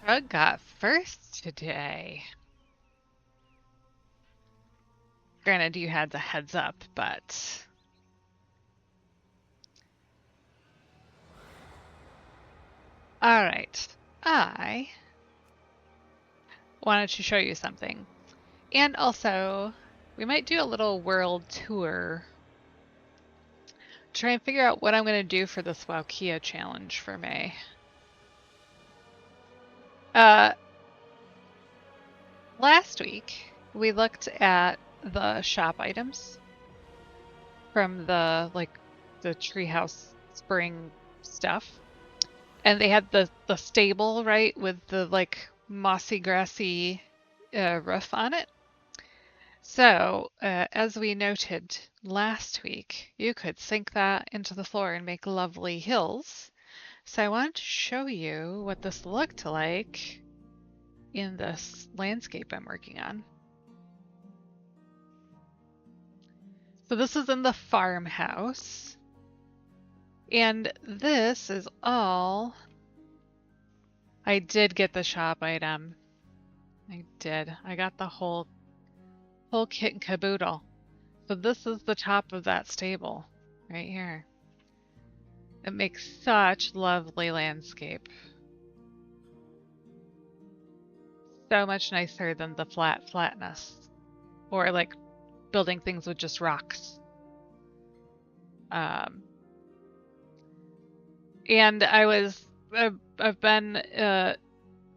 Rug got first today. Granted, you had the heads up, but all right. I wanted to show you something. And also, we might do a little world tour. Try and figure out what I'm going to do for this Wowkea challenge for May. Uh, Last week, we looked at the shop items from the treehouse spring stuff. And they had the stable, right, with the mossy, grassy roof on it. So, as we noted last week, you could sink that into the floor and make lovely hills. So I wanted to show you what this looked like in this landscape I'm working on. So this is in the farmhouse. And this is all... I did get the shop item. I did. I got the whole kit and caboodle. So this is the top of that stable right here. It makes such lovely landscape. So much nicer than the flatness. Or like building things with just rocks. And I've been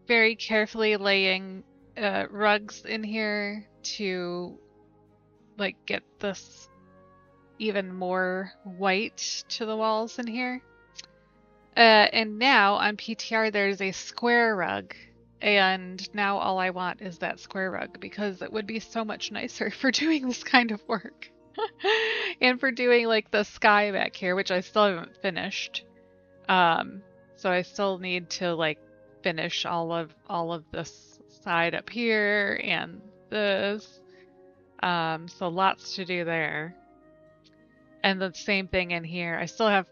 very carefully laying rugs in here to get this even more white to the walls in here. And now on PTR there's a square rug, and now all I want is that square rug because it would be so much nicer for doing this kind of work. And for doing the sky back here, which I still haven't finished. So I still need to finish all of this side up here and this. So lots to do there. And the same thing in here. I still have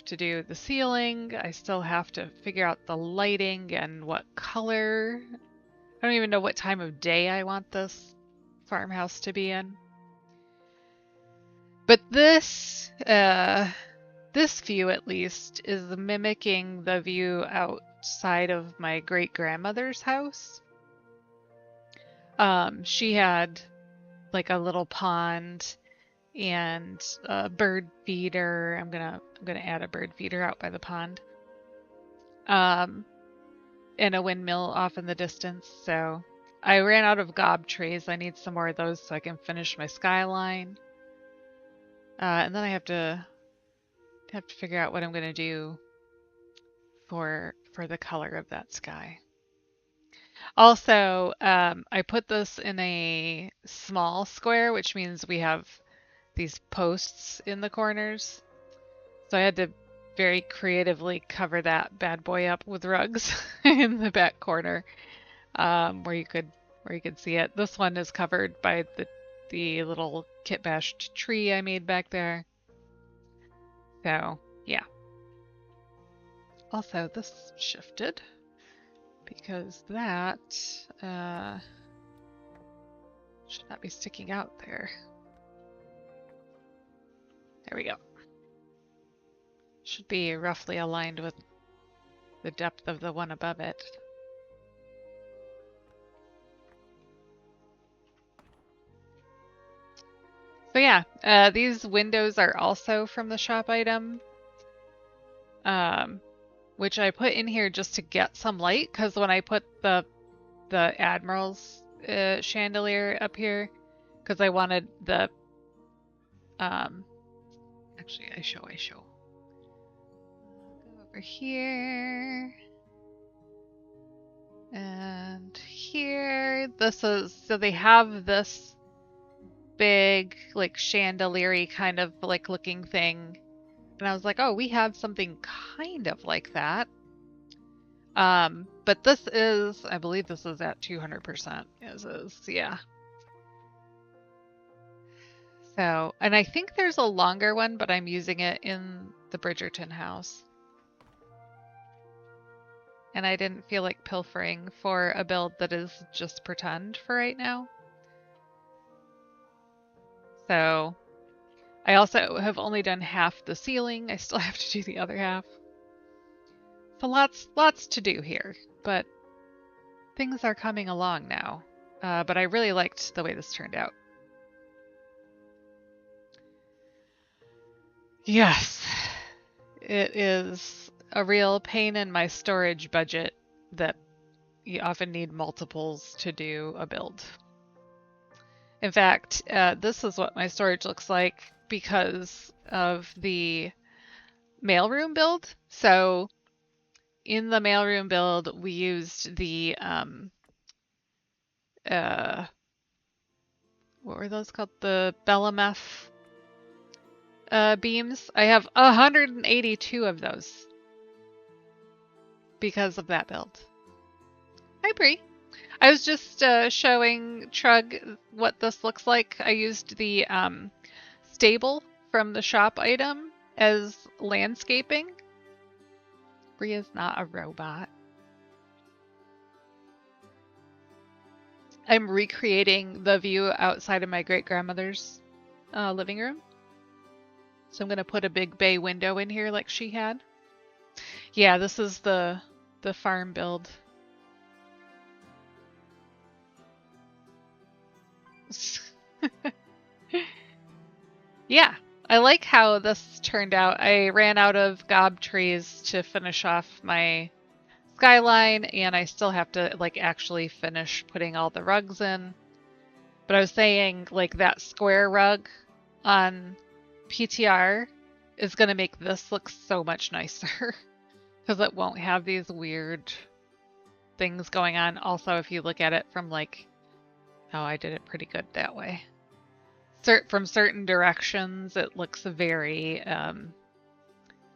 to do the ceiling. I still have to figure out the lighting and what color. I don't even know what time of day I want this farmhouse to be in. But this view at least is mimicking the view outside of my great-grandmother's house. She had a little pond and a bird feeder. I'm gonna add a bird feeder out by the pond. And a windmill off in the distance. So I ran out of gob trees. I need some more of those so I can finish my skyline. And then I have to figure out what I'm gonna do for the color of that sky. Also, I put this in a small square, which means we have these posts in the corners. So I had to very creatively cover that bad boy up with rugs in the back corner, where you could see it. This one is covered by the little kit bashed tree I made back there. So yeah. Also, this shifted because that should not be sticking out there. There we go. Should be roughly aligned with the depth of the one above it. So yeah, these windows are also from the shop item, which I put in here just to get some light, because when I put the Admiral's chandelier up here, because I wanted the actually I show. Go over here and here. This is so they have this big chandelier kind of looking thing, and I was like, oh, we have something kind of like that. But this is, I believe this is at 200%. Yeah. So, and I think there's a longer one, but I'm using it in the Bridgerton house. and I didn't feel like pilfering for a build that is just pretend for right now. So I also have only done half the ceiling. I still have to do the other half. So lots to do here, but things are coming along now. But I really liked the way this turned out. Yes, it is a real pain in my storage budget that you often need multiples to do a build. In fact, this is what my storage looks like because of the mailroom build. So in the mailroom build, we used the what were those called? The Bellameth beams. I have 182 of those because of that build. Hi, Bree. I was just showing Trug what this looks like. I used the stable from the shop item as landscaping. Bree is not a robot. I'm recreating the view outside of my great-grandmother's living room. So I'm going to put a big bay window in here like she had. Yeah, this is the farm build. Yeah, I like how this turned out. I ran out of gob trees to finish off my skyline, and I still have to like actually finish putting all the rugs in. But I was saying like that square rug on PTR is going to make this look so much nicer because it won't have these weird things going on. Also, if you look at it from like, oh, I did it pretty good that way. From certain directions, it looks very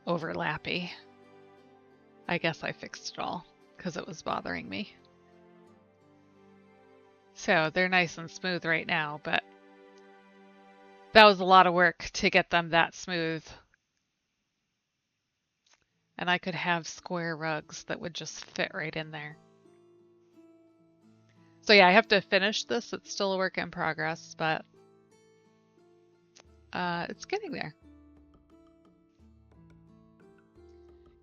overlappy. I guess I fixed it all because it was bothering me. So they're nice and smooth right now, but that was a lot of work to get them that smooth. And I could have square rugs that would just fit right in there. So yeah, I have to finish this. It's still a work in progress, but it's getting there.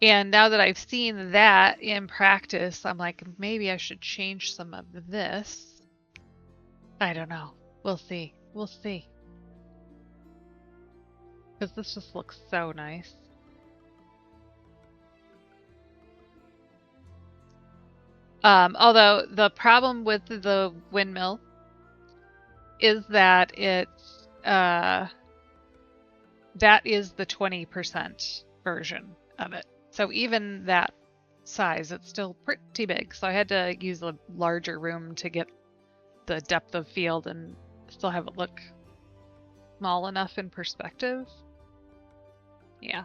And now that I've seen that in practice, I'm like, maybe I should change some of this. I don't know. We'll see. We'll see. Because this just looks so nice. Although the problem with the windmill is that it's that is the 20% version of it. So even that size, it's still pretty big. So I had to use a larger room to get the depth of field and still have it look small enough in perspective. Yeah.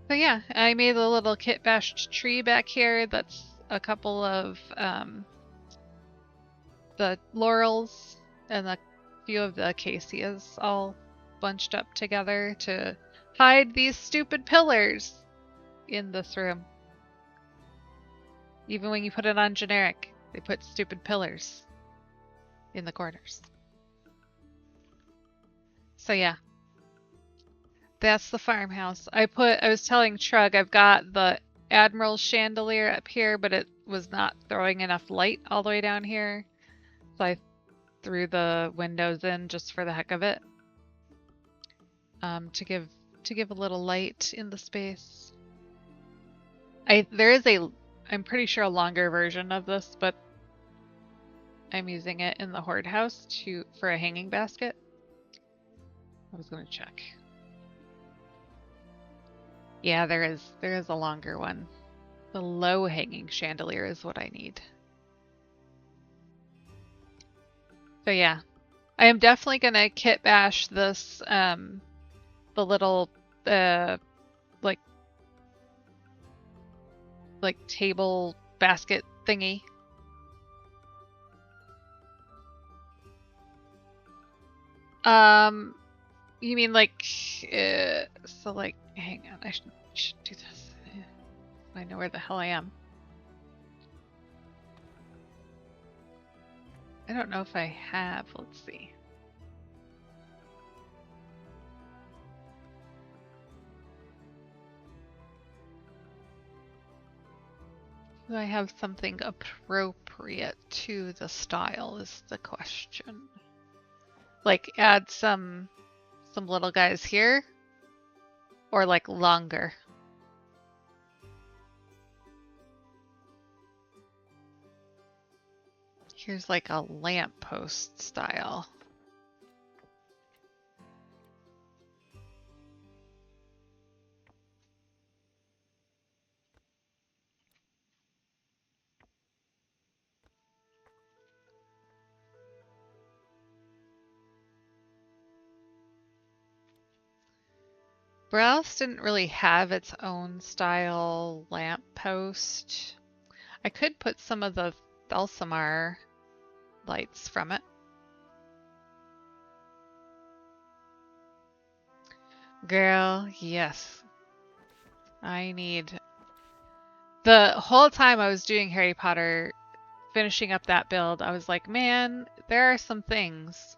So yeah, I made a little kit bashed tree back here. That's a couple of the laurels and a few of the acacias all bunched up together to hide these stupid pillars in this room. Even when you put it on generic, they put stupid pillars in the corners. So yeah, that's the farmhouse. I was telling Trug I've got the Admiral chandelier up here, but it was not throwing enough light all the way down here. So I threw the windows in just for the heck of it. To give a little light in the space. There is I'm pretty sure a longer version of this, but I'm using it in the horde house for a hanging basket. I was gonna check. Yeah, there is a longer one. The low hanging chandelier is what I need. So yeah, I am definitely gonna kit bash this the little like table basket thingy. You mean like, so like, hang on, I should do this. I know where the hell I am. I don't know if I have, let's see. Do I have something appropriate to the style is the question. Like add some little guys here, or like longer. Here's like a lamppost style. Browse didn't really have its own style lamppost. I could put some of the Thalsamar lights from it. Girl, yes. I need... The whole time I was doing Harry Potter, finishing up that build, I was like, man, there are some things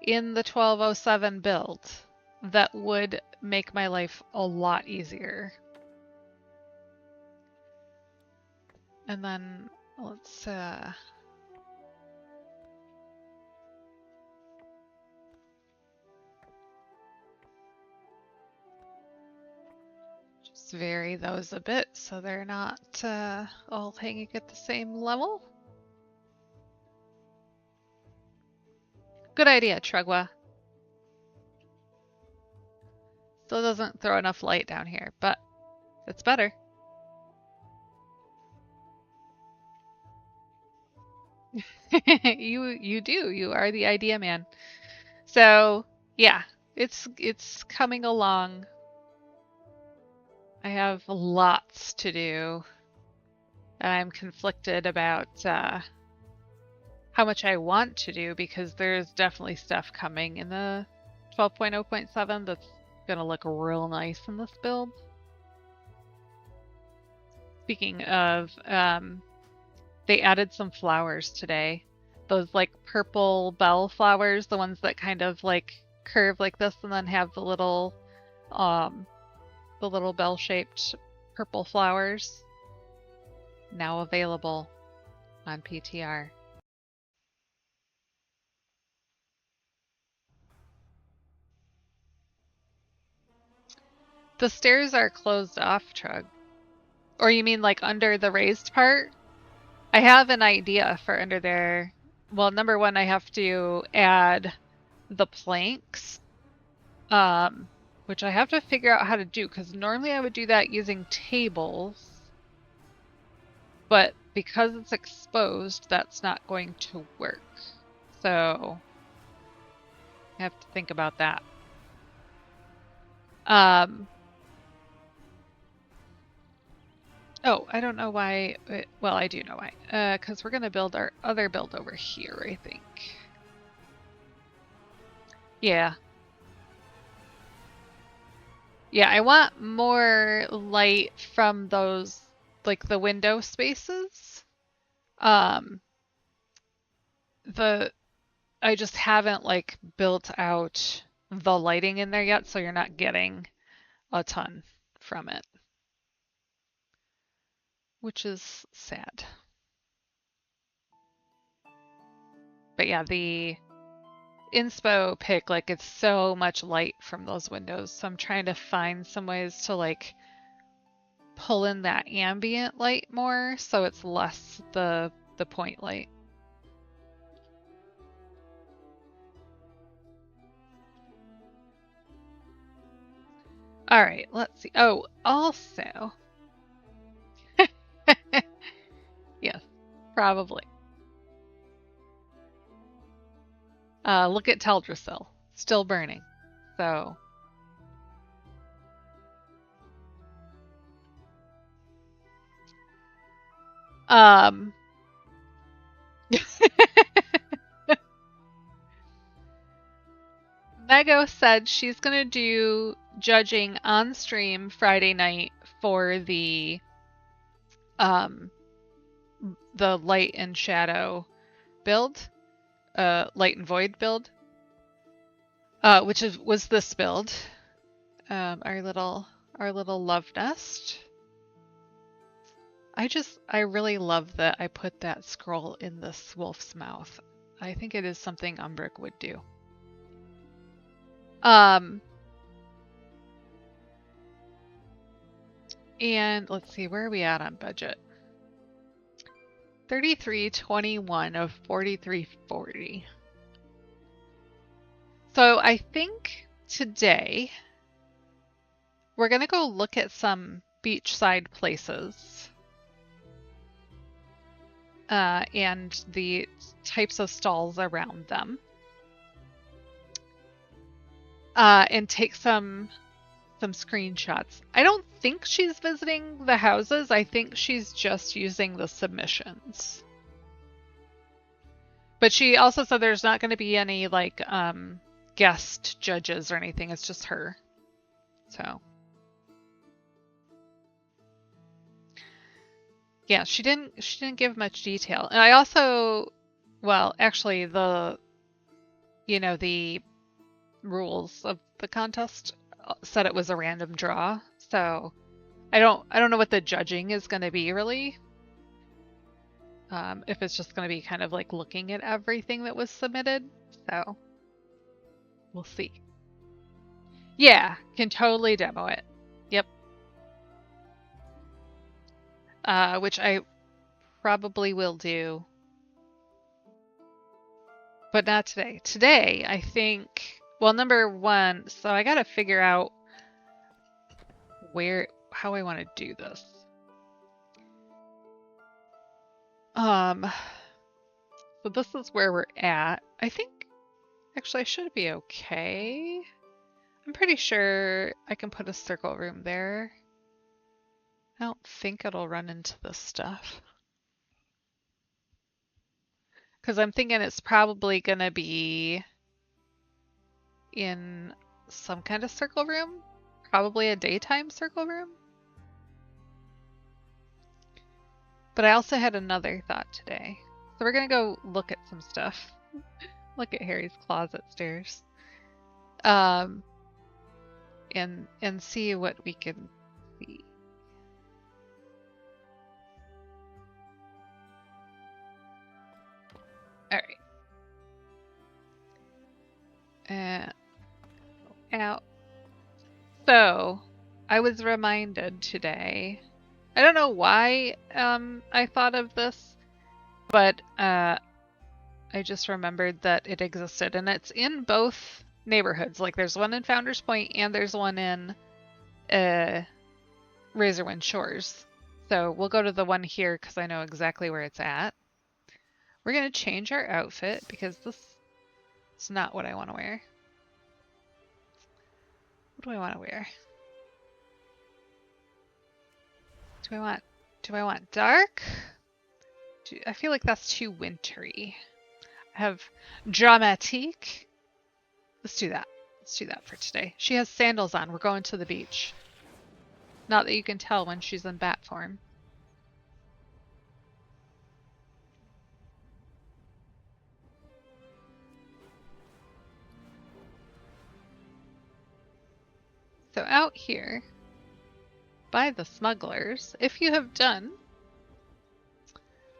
in the 1207 build that would make my life a lot easier. And then let's just vary those a bit so they're not all hanging at the same level. Good idea, Trugwa. Still doesn't throw enough light down here, but it's better. You do. You are the idea man. So yeah, it's coming along. I have lots to do. And I'm conflicted about how much I want to do because there's definitely stuff coming in the 12.0.7 that's gonna look real nice in this build. Speaking of, they added some flowers today. Those like purple bell flowers, the ones that kind of like curve like this and then have the little bell-shaped purple flowers. Now available on PTR. The stairs are closed off, Trug. Or you mean like under the raised part? I have an idea for under there. Well, number one, I have to add the planks, which I have to figure out how to do because normally I would do that using tables, but because it's exposed, that's not going to work. So I have to think about that. Oh, I don't know why. Well, I do know why. Because we're going to build our other build over here, I think. Yeah. Yeah, I want more light from those, like the window spaces. I just haven't like built out the lighting in there yet, so you're not getting a ton from it. Which is sad. But yeah, the inspo pick, like it's so much light from those windows, so I'm trying to find some ways to like pull in that ambient light more so it's less the point light. All right, let's see. Oh, also, yes, probably. Look at Teldrassil, still burning. So, Mego said she's gonna do judging on stream Friday night for um the light and shadow build, light and void build, which was this build, our little love nest. I really love that I put that scroll in this wolf's mouth. I think it is something Umbric would do. And let's see, where are we at on budget? 3321 of 4340. So I think today we're gonna go look at some beachside places and the types of stalls around them, and take some screenshots. I don't think she's visiting the houses. I think she's just using the submissions. But she also said there's not going to be any like guest judges or anything. It's just her. So yeah, she didn't give much detail. And I also, well, actually the rules of the contest said it was a random draw. So I don't know what the judging is going to be really. If it's just going to be kind of like looking at everything that was submitted. So we'll see. Yeah, can totally demo it. Yep. Which I probably will do. But not today. Today, I think, well, number one, so I gotta figure out how I want to do this. So this is where we're at. I think, actually, I should be okay. I'm pretty sure I can put a circle room there. I don't think it'll run into this stuff. Because I'm thinking it's probably going to be in some kind of circle room. Probably a daytime circle room. But I also had another thought today. So we're going to go look at some stuff. Look at Harry's closet stairs. And see what we can see. All right. Out. So, I was reminded today. I don't know why I thought of this, but I just remembered that it existed, and it's in both neighborhoods. Like, there's one in Founders Point, and there's one in Razorwind Shores. So we'll go to the one here because I know exactly where it's at. We're going to change our outfit because this is not what I want to wear. What do I want to wear? Do I want dark? I feel like that's too wintry. I have dramatique. Let's do that. Let's do that for today. She has sandals on. We're going to the beach. Not that you can tell when she's in bat form. So out here, by the smugglers, if you have done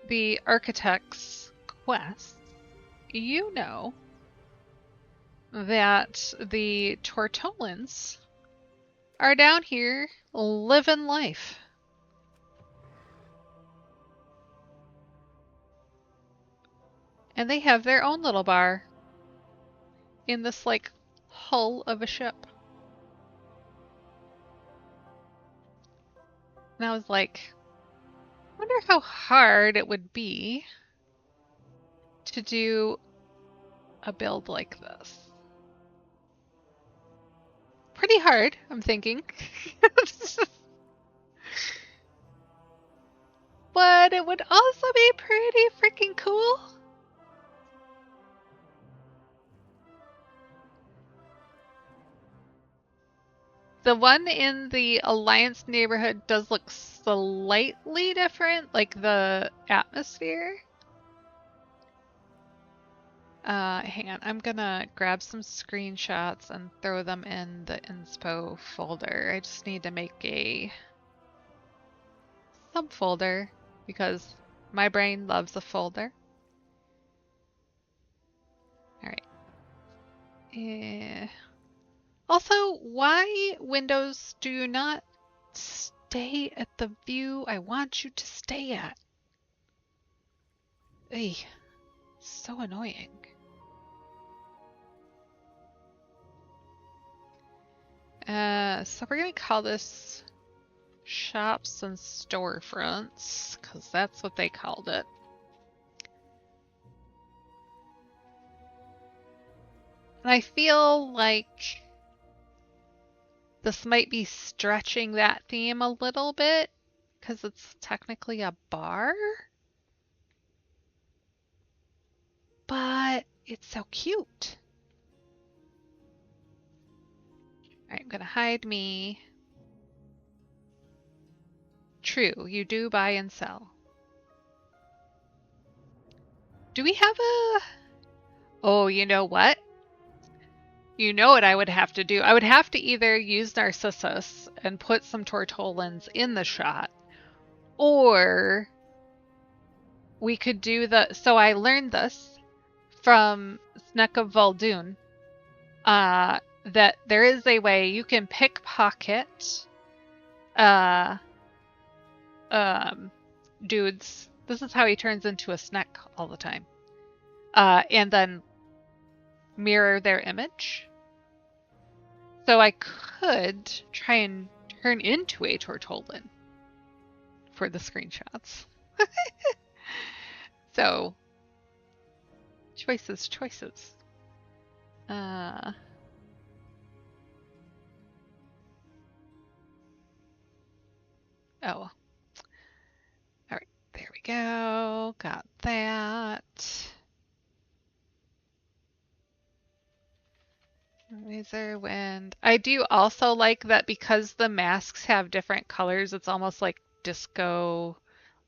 the architect's quest, you know that the Tortolans are down here living life. And they have their own little bar in this, like, hull of a ship. And I was like, I wonder how hard it would be to do a build like this. Pretty hard, I'm thinking. But it would also be pretty freaking cool. The one in the Alliance neighborhood does look slightly different, like the atmosphere. Hang on, I'm gonna grab some screenshots and throw them in the inspo folder. I just need to make a subfolder because my brain loves a folder. All right. Also, why Windows do you not stay at the view I want you to stay at? Ey, so annoying. So we're gonna call this shops and storefronts, because that's what they called it. And I feel like this might be stretching that theme a little bit, because it's technically a bar. But it's so cute. Alright, I'm gonna hide me. True, you do buy and sell. Do we have a... Oh, you know what? You know what I would have to do? I would have to either use Narcissus and put some Tortolans in the shot, or we could do the... So I learned this from Sneck of Voldoon, that there is a way you can pickpocket dudes. This is how he turns into a Sneck all the time. And then mirror their image. So I could try and turn into a Tortolan for the screenshots. So, choices. Oh. Alright, there we go. Got that. Laser wind. I do also like that because the masks have different colors, it's almost like disco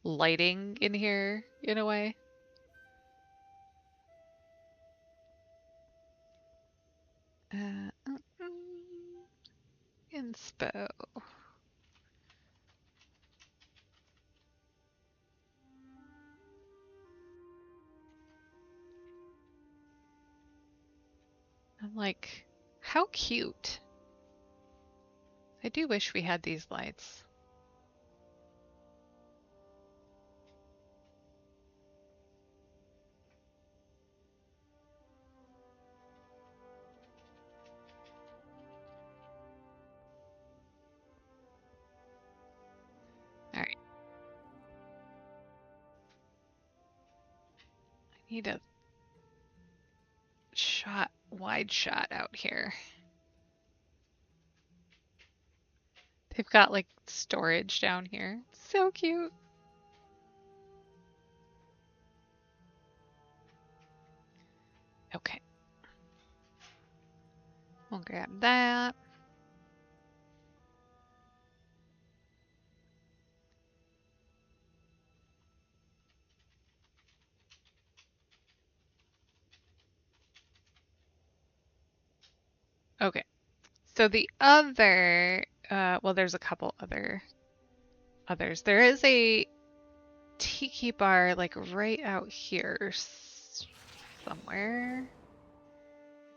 lighting in here in a way. Inspo. I'm like, how cute. I do wish we had these lights. All right. I need a wide shot out here. They've got like storage down here. So cute. Okay. We'll grab that. Okay. So the other, well, there's a couple others. There is a tiki bar like right out here somewhere.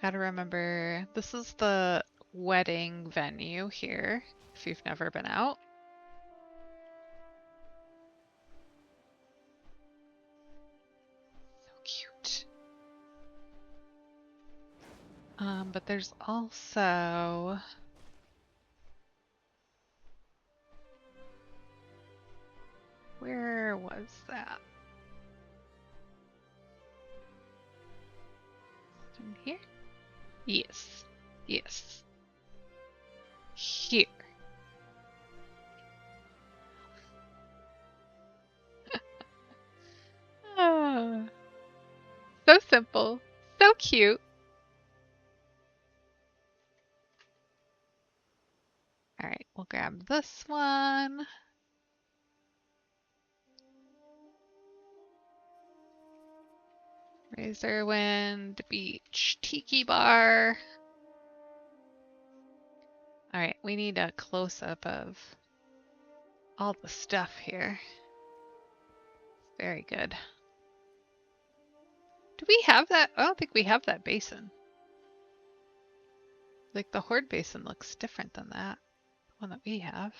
Gotta remember, this is the wedding venue here, if you've never been out. So cute. But there's also... Where was that? In here? Yes. Yes. Here. Oh, so simple. So cute. Alright, we'll grab this one. Razorwind Beach Tiki Bar. Alright, we need a close-up of all the stuff here. Very good. Do we have that? I don't think we have that basin. Like the Horde basin looks different than that one that we have.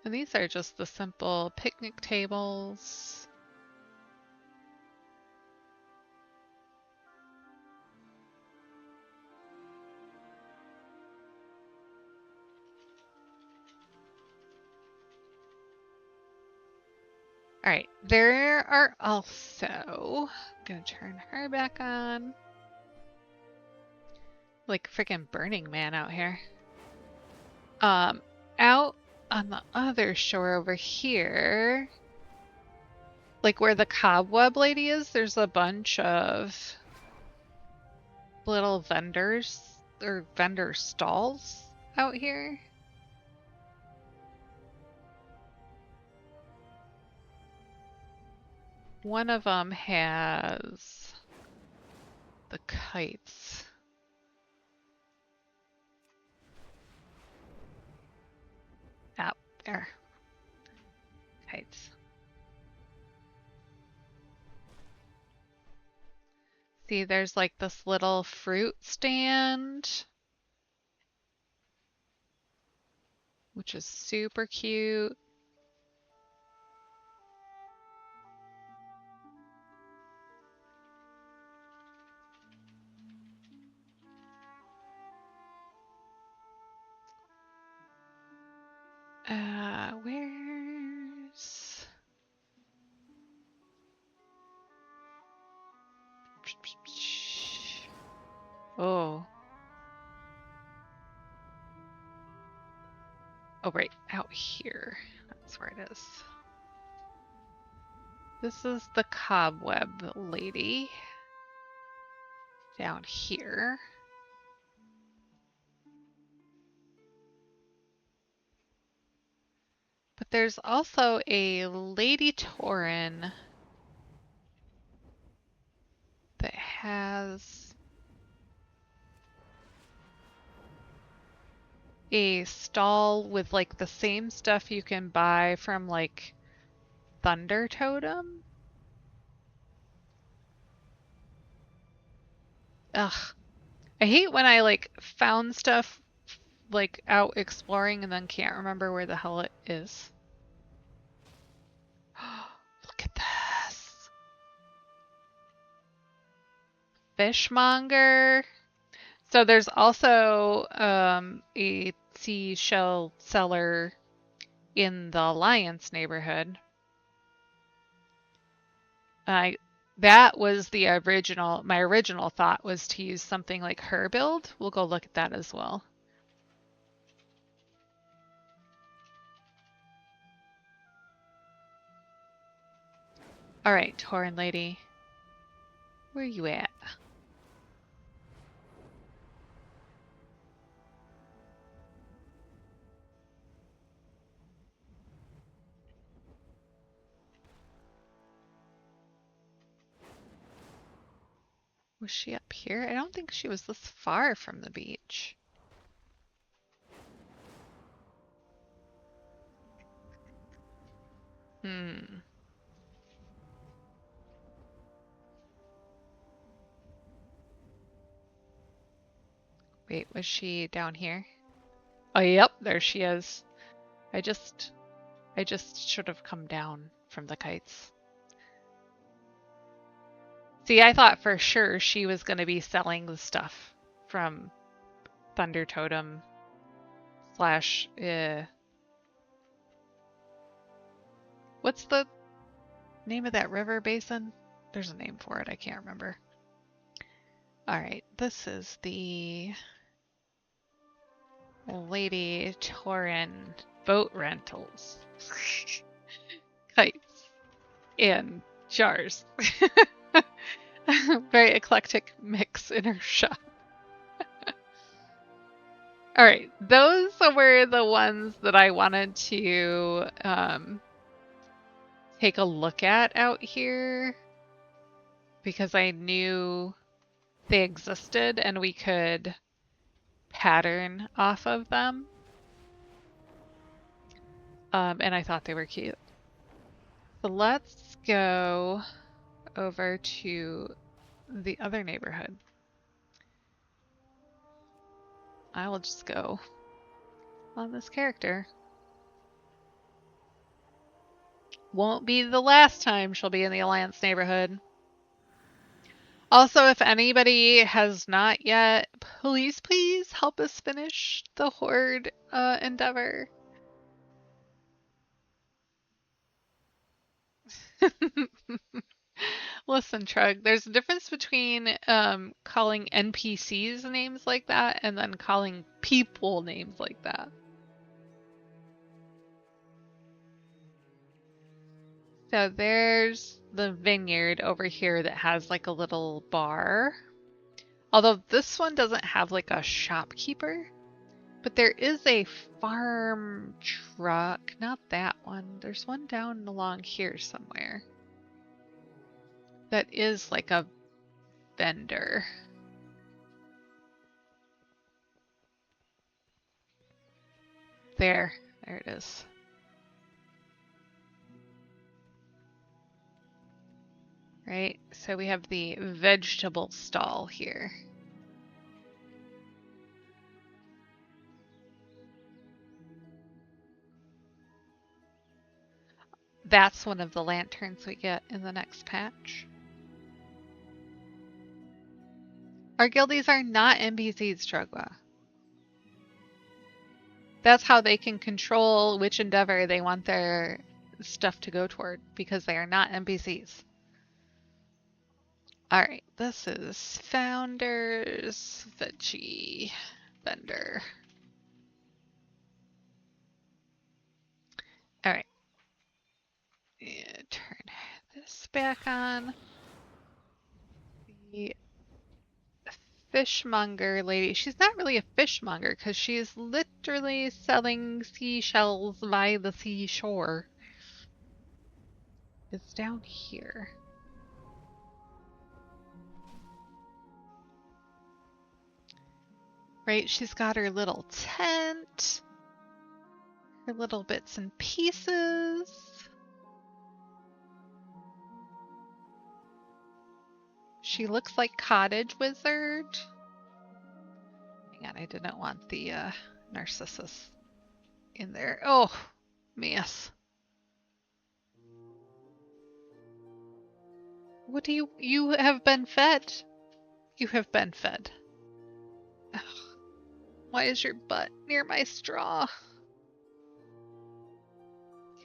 And these are just the simple picnic tables. All right, there are also, I'm gonna turn her back on. Like freaking Burning Man out here. Out on the other shore over here, like where the cobweb lady is, there's a bunch of little vendors or vendor stalls out here. One of them has the kites. Out there. Kites. See, there's like this little fruit stand, which is super cute. Where's... Oh. Oh, right, out here. That's where it is. This is the cobweb lady. Down here. But there's also a Lady Tauren that has a stall with like the same stuff you can buy from like Thunder Totem. Ugh. I hate when I like found stuff like out exploring and then can't remember where the hell it is. Look at this. Fishmonger. So there's also a seashell seller in the Alliance neighborhood. That was the original, my original thought was to use something like her build. We'll go look at that as well. All right, Tauren lady, where are you at? Was she up here? I don't think she was this far from the beach. Wait, was she down here? Oh, yep, there she is. I just should have come down from the kites. See, I thought for sure she was going to be selling the stuff from Thunder Totem slash, what's the name of that river basin? There's a name for it, I can't remember. All right, this is the Lady Tauren boat rentals. Kites. in jars. Very eclectic mix in her shop. All right, those were the ones that I wanted to take a look at out here because I knew they existed and we could pattern off of them. And I thought they were cute. So let's go over to the other neighborhood. I will just go on this character. Won't be the last time she'll be in the Alliance neighborhood. Also, if anybody has not yet, please help us finish the Horde endeavor. Listen, Trug, there's a difference between calling NPCs names like that and then calling people names like that. So there's the vineyard over here that has like a little bar. Although this one doesn't have like a shopkeeper. But there is a farm truck. Not that one. There's one down along here somewhere. That is like a vendor. There it is. Right, so we have the vegetable stall here. That's one of the lanterns we get in the next patch. Our guildies are not NPCs, Trugwa. That's how they can control which endeavor they want their stuff to go toward, because they are not NPCs. Alright, this is Founders Veggie Vendor. Alright. Turn this back on. The fishmonger lady. She's not really a fishmonger because she's literally selling seashells by the seashore. It's down here. Right, she's got her little tent, her little bits and pieces. She looks like Cottage Wizard. Hang on, I didn't want the Narcissus in there. Oh, mess. What do you have been fed? You have been fed. Ugh. Why is your butt near my straw?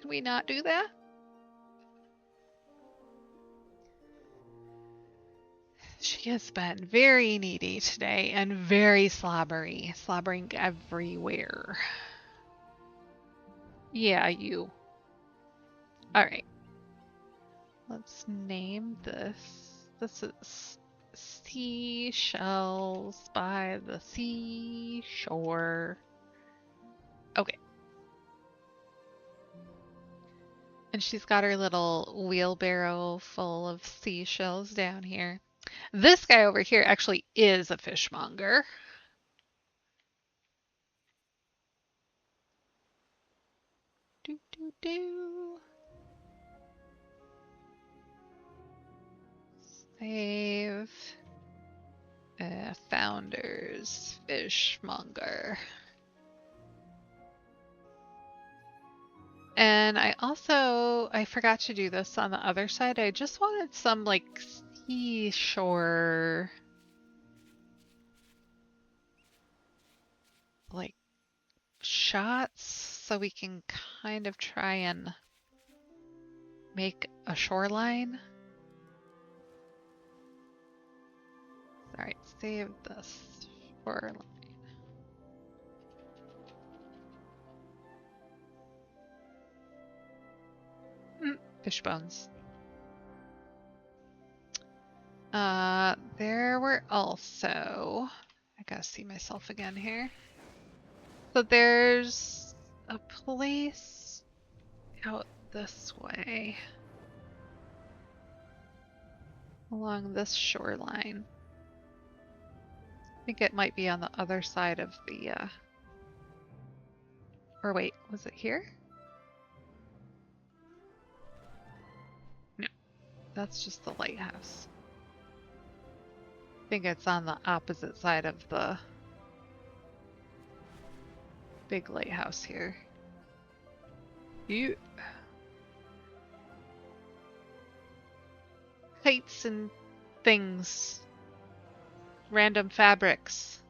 Can we not do that? She has been very needy today and very slobbery. Slobbering everywhere. Yeah, you. Alright. Let's name this. This is Seashells by the Seashore. Okay. And she's got her little wheelbarrow full of seashells down here. This guy over here actually is a fishmonger. Do, do, do. Save. Founders. Fishmonger. And I forgot to do this on the other side. I just wanted some like seashore like shots so we can kind of try and make a shoreline. Alright, save this shoreline. Fish bones. There were also, I gotta see myself again here. So there's a place out this way. Along this shoreline. I think it might be on the other side of the, or wait, was it here? No, that's just the lighthouse. I think it's on the opposite side of the big lighthouse here. You kites and things. Random fabrics.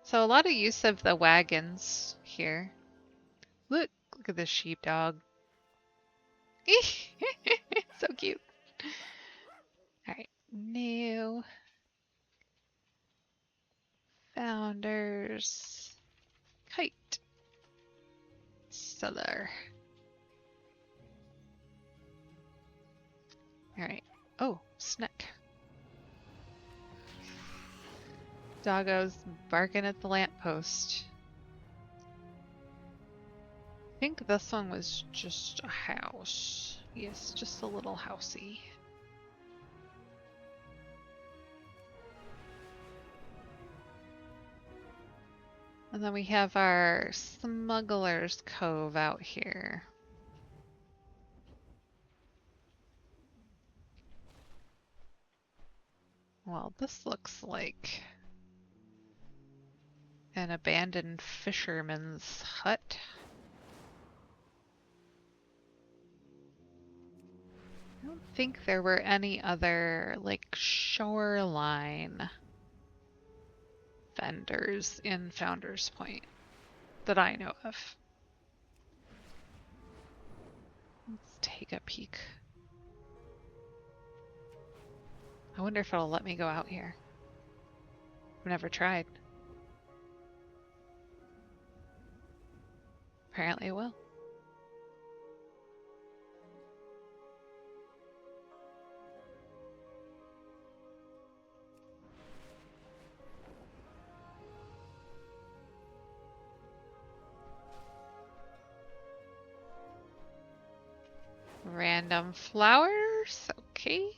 So a lot of use of the wagons here. Look at this sheepdog. So cute. Alright, new founders. Kite. Seller. Alright. Oh, snack. Doggo's barking at the lamppost. I think this one was just a house. Yes, just a little housey. And then we have our Smuggler's Cove out here. Well, this looks like an abandoned fisherman's hut. I don't think there were any other, like, shoreline vendors in Founders Point that I know of. Let's take a peek. I wonder if it'll let me go out here. I've never tried. Apparently it will. Random flowers, okay.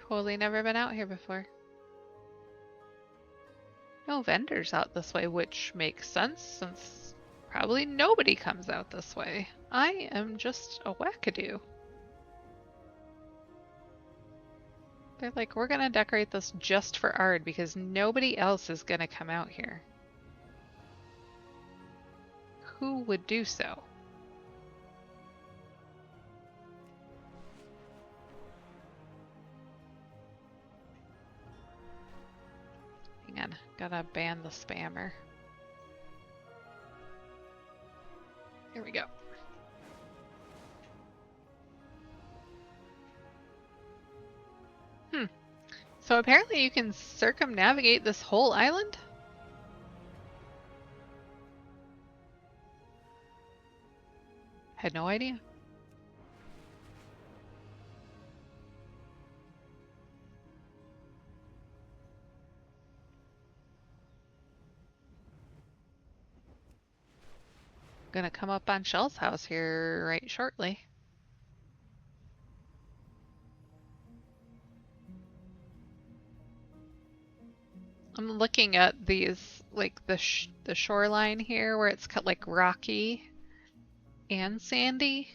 Totally never been out here before. No vendors out this way, which makes sense since probably nobody comes out this way. I am just a wackadoo. They're like, we're gonna decorate this just for art because nobody else is gonna come out here. Who would do so? Hang on, gotta ban the spammer. Here we go. So apparently you can circumnavigate this whole island? Had no idea. Gonna come up on Shell's house here right shortly. I'm looking at these, like the shoreline here where it's cut like rocky and sandy.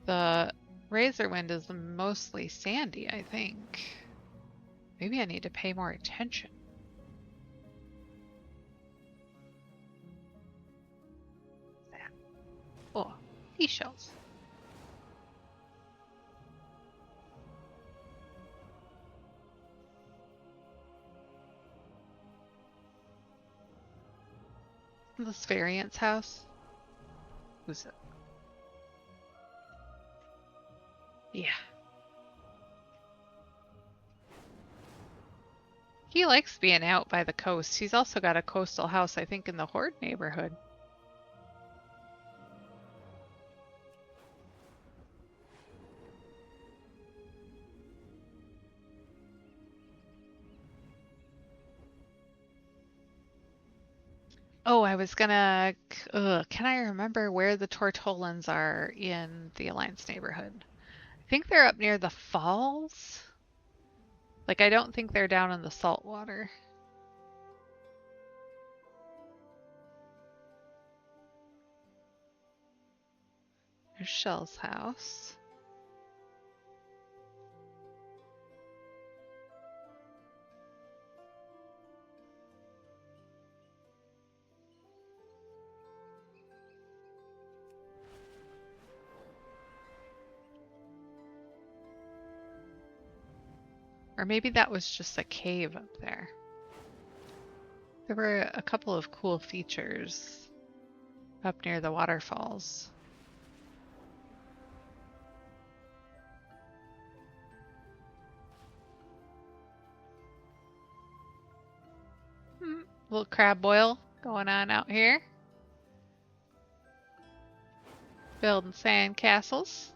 The Razorwind is mostly sandy, I think. Maybe I need to pay more attention. Oh, seashells. This variant's house? Who's it? Yeah. He likes being out by the coast. He's also got a coastal house, I think, in the Horde neighborhood. Oh, I was gonna. Can I remember where the Tortolans are in the Alliance neighborhood? I think they're up near the falls. Like, I don't think they're down in the salt water. There's Shell's house. Or maybe that was just a cave up there. There were a couple of cool features up near the waterfalls. Little crab boil going on out here. Building sand castles.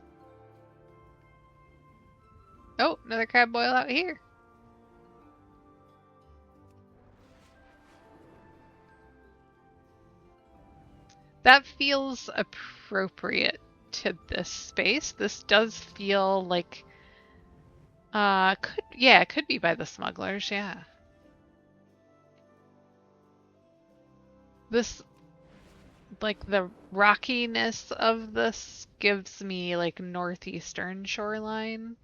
Oh, another crab boil out here. That feels appropriate to this space. This does feel like it could be by the smugglers, yeah. This, like, the rockiness of this gives me like northeastern shoreline.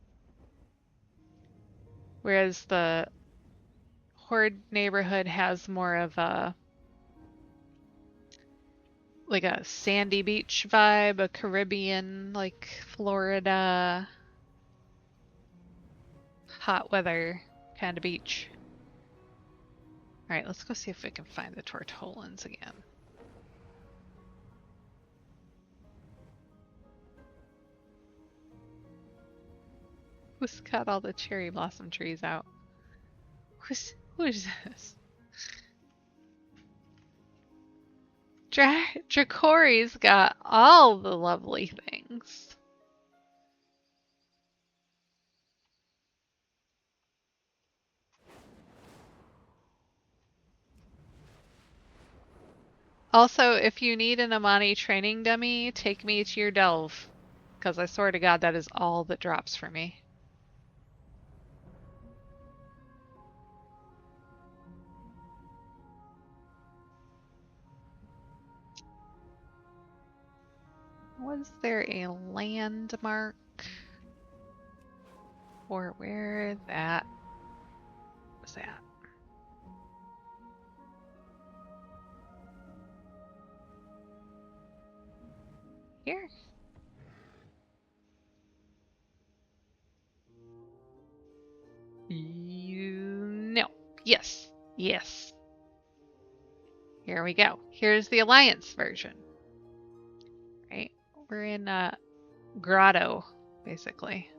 Whereas the Horde neighborhood has more of a like a sandy beach vibe, a Caribbean, like Florida, hot weather kind of beach. Alright, let's go see if we can find the Tortolans again. Who's got all the cherry blossom trees out? Who is this? Dracori's got all the lovely things. Also, if you need an Amani training dummy, take me to your delve. Because I swear to God, that is all that drops for me. Was there a landmark? Or where that was at? Here? No. Yes. Yes. Here we go. Here's the Alliance version. Right? We're in a grotto, basically.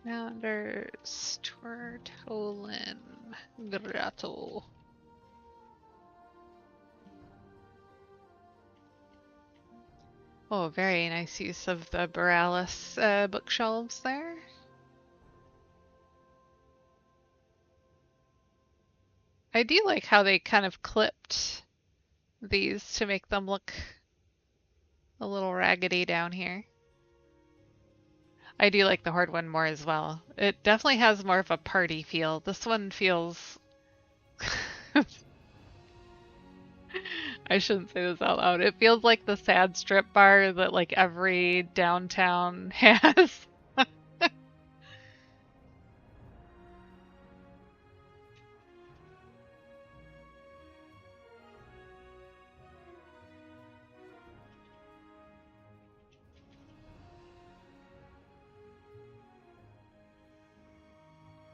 Founder Tortolan Grotto. Oh, very nice use of the Borealis bookshelves there. I do like how they kind of clipped these to make them look a little raggedy down here. I do like the Horde one more as well. It definitely has more of a party feel. This one feels... I shouldn't say this out loud. It feels like the sad strip bar that like every downtown has.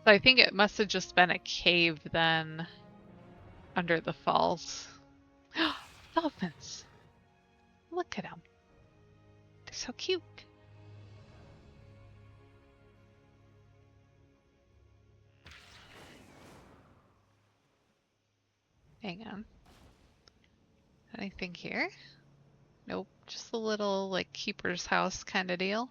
So I think it must have just been a cave then under the falls. Dolphins! Look at them. They're so cute. Hang on. Anything here? Nope, just a little like keeper's house kind of deal.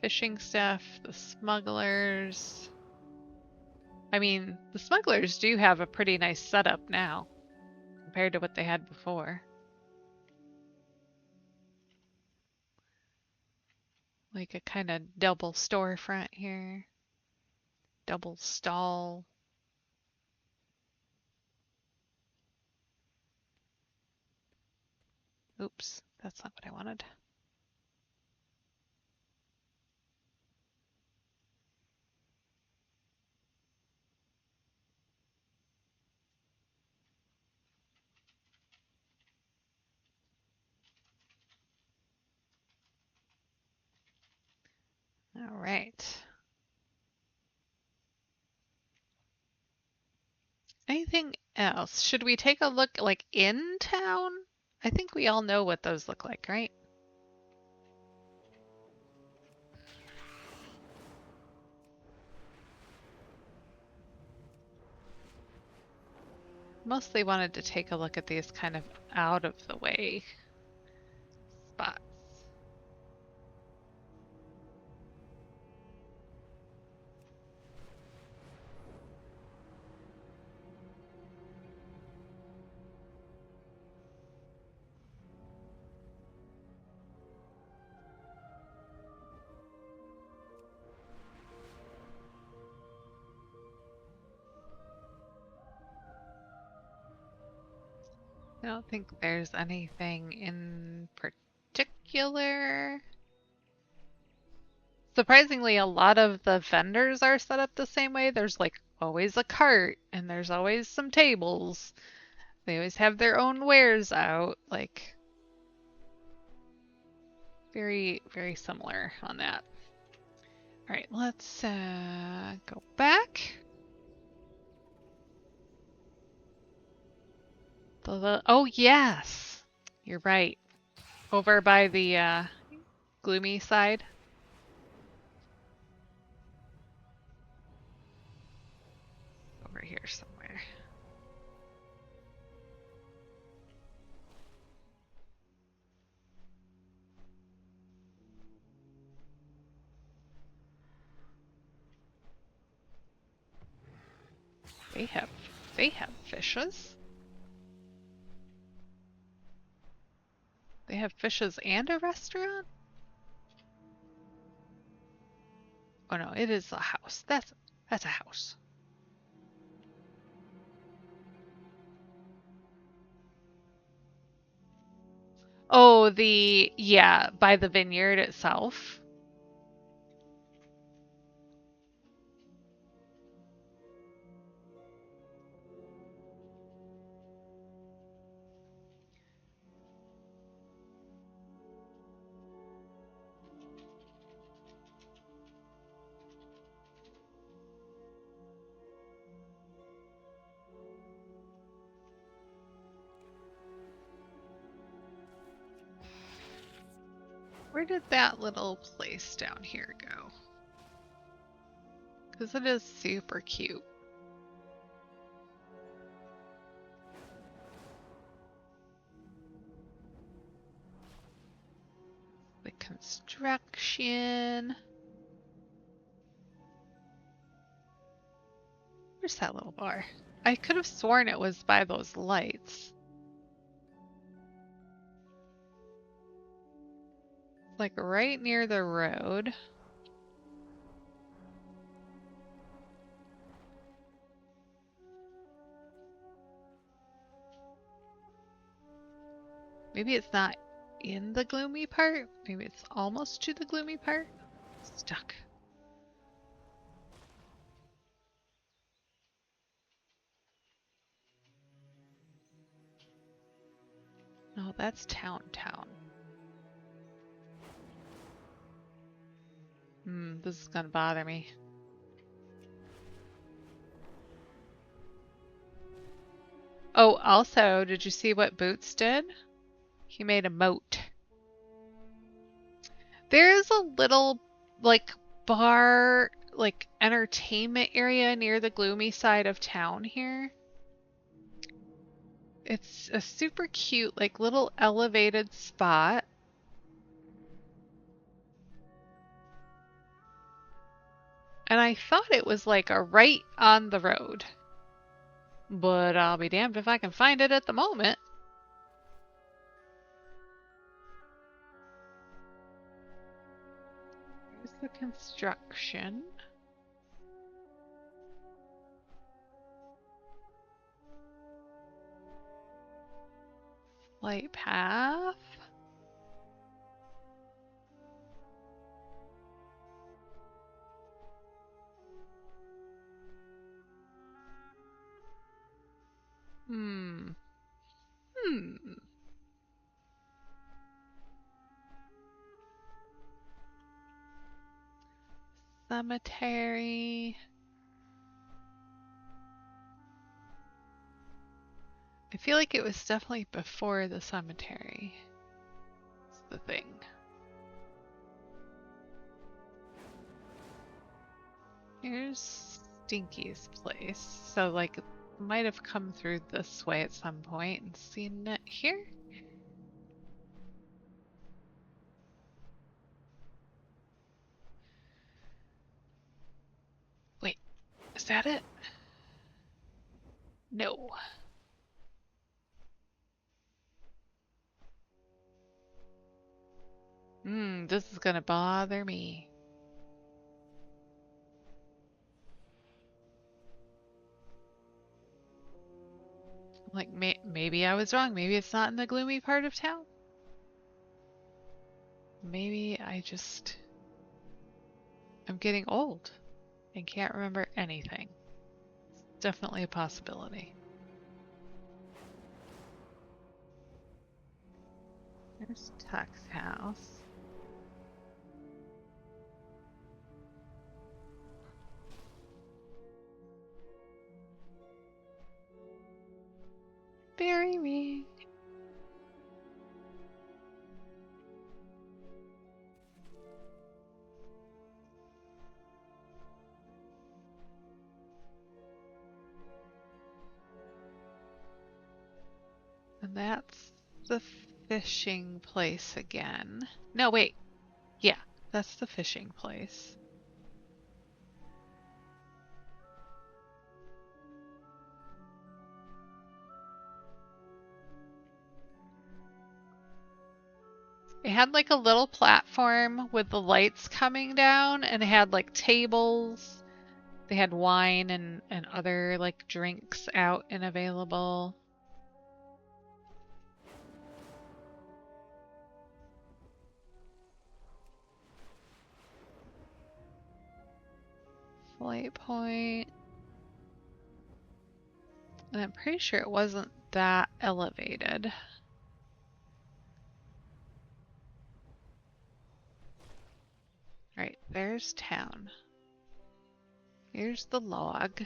Fishing stuff, the smugglers. I mean, the smugglers do have a pretty nice setup now compared to what they had before. Like a kind of double storefront here. Double stall. Oops, that's not what I wanted. All right. Anything else? Should we take a look like in town? I think we all know what those look like, right? Mostly wanted to take a look at these kind of out of the way spots. I don't think there's anything in particular. Surprisingly, a lot of the vendors are set up the same way. There's like always a cart and there's always some tables. They always have their own wares out. Like, very, very similar on that. All right, let's go back. Oh, yes. You're right. Over by the gloomy side. Over here somewhere. They have fishes. They have fishes and a restaurant? Oh no, it is a house. That's a house. Oh, yeah, by the vineyard itself. Where did that little place down here go? Because it is super cute. The construction. Where's that little bar? I could have sworn it was by those lights. Like right near the road. Maybe it's not in the gloomy part. Maybe it's almost to the gloomy part. Stuck. No, that's town. This is gonna bother me. Oh, also, did you see what Boots did? He made a moat. There's a little, like, bar, like, entertainment area near the gloomy side of town here. It's a super cute, like, little elevated spot. And I thought it was, like, a right on the road. But I'll be damned if I can find it at the moment. Here's the construction. Flight path. Hmm. Cemetery. I feel like it was definitely before the cemetery. That's the thing. Here's Stinky's place. So, like, might have come through this way at some point and seen it here. Wait, is that it? No. This is gonna bother me. Like, maybe I was wrong. Maybe it's not in the gloomy part of town. Maybe I'm getting old and can't remember anything. It's definitely a possibility. There's Tuck's house. Bury me. And that's the fishing place again. No, wait. Yeah, that's the fishing place. It had like a little platform with the lights coming down, and it had like tables. They had wine and other like drinks out and available. Flight point. And I'm pretty sure it wasn't that elevated. Right, there's town. Here's the log.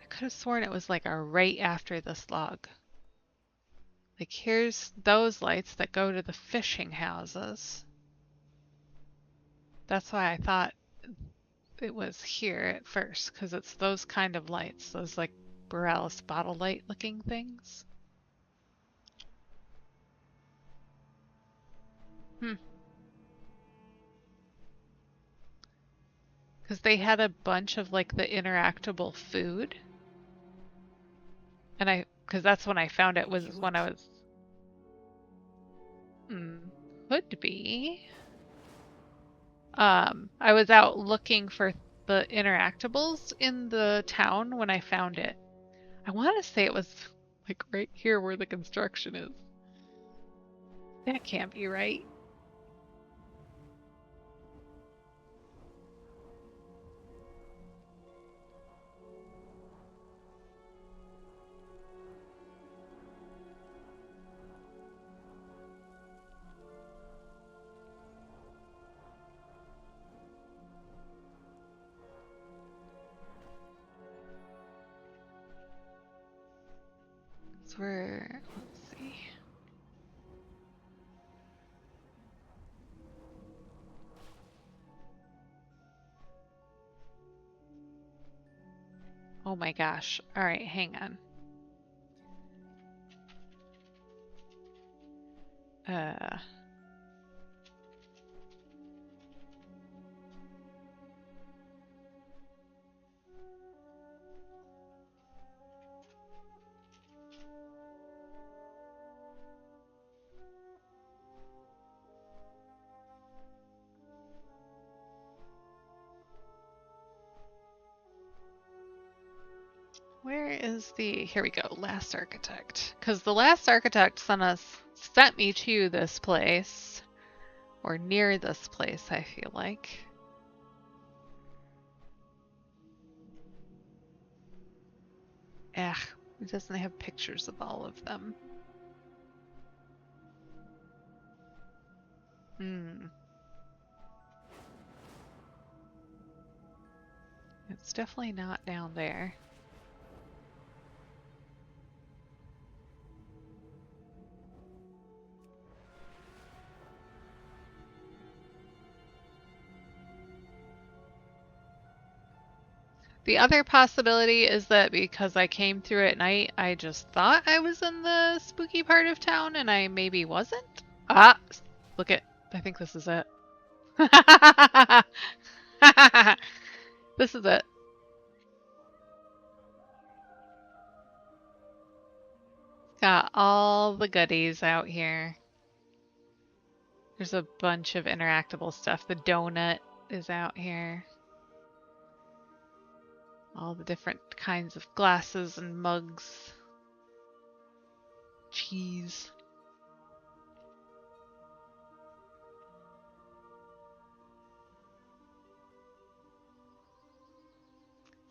I could have sworn it was like a right after this log. Like here's those lights that go to the fishing houses. That's why I thought it was here at first, because it's those kind of lights, those like Borealis bottle light looking things. Because they had a bunch of like the interactable food. And because that's when I found it was when I was, could be. I was out looking for the interactables in the town when I found it. I want to say it was like right here where the construction is. That can't be right. So let's see. Oh my gosh. All right, hang on. Where is here we go, Last Architect. Because the Last Architect sent me to this place, or near this place, I feel like. Ugh, it doesn't have pictures of all of them. It's definitely not down there. The other possibility is that because I came through at night, I just thought I was in the spooky part of town and I maybe wasn't. Ah, look at, I think this is it. This is it. Got all the goodies out here. There's a bunch of interactable stuff. The donut is out here. All the different kinds of glasses and mugs. Cheese.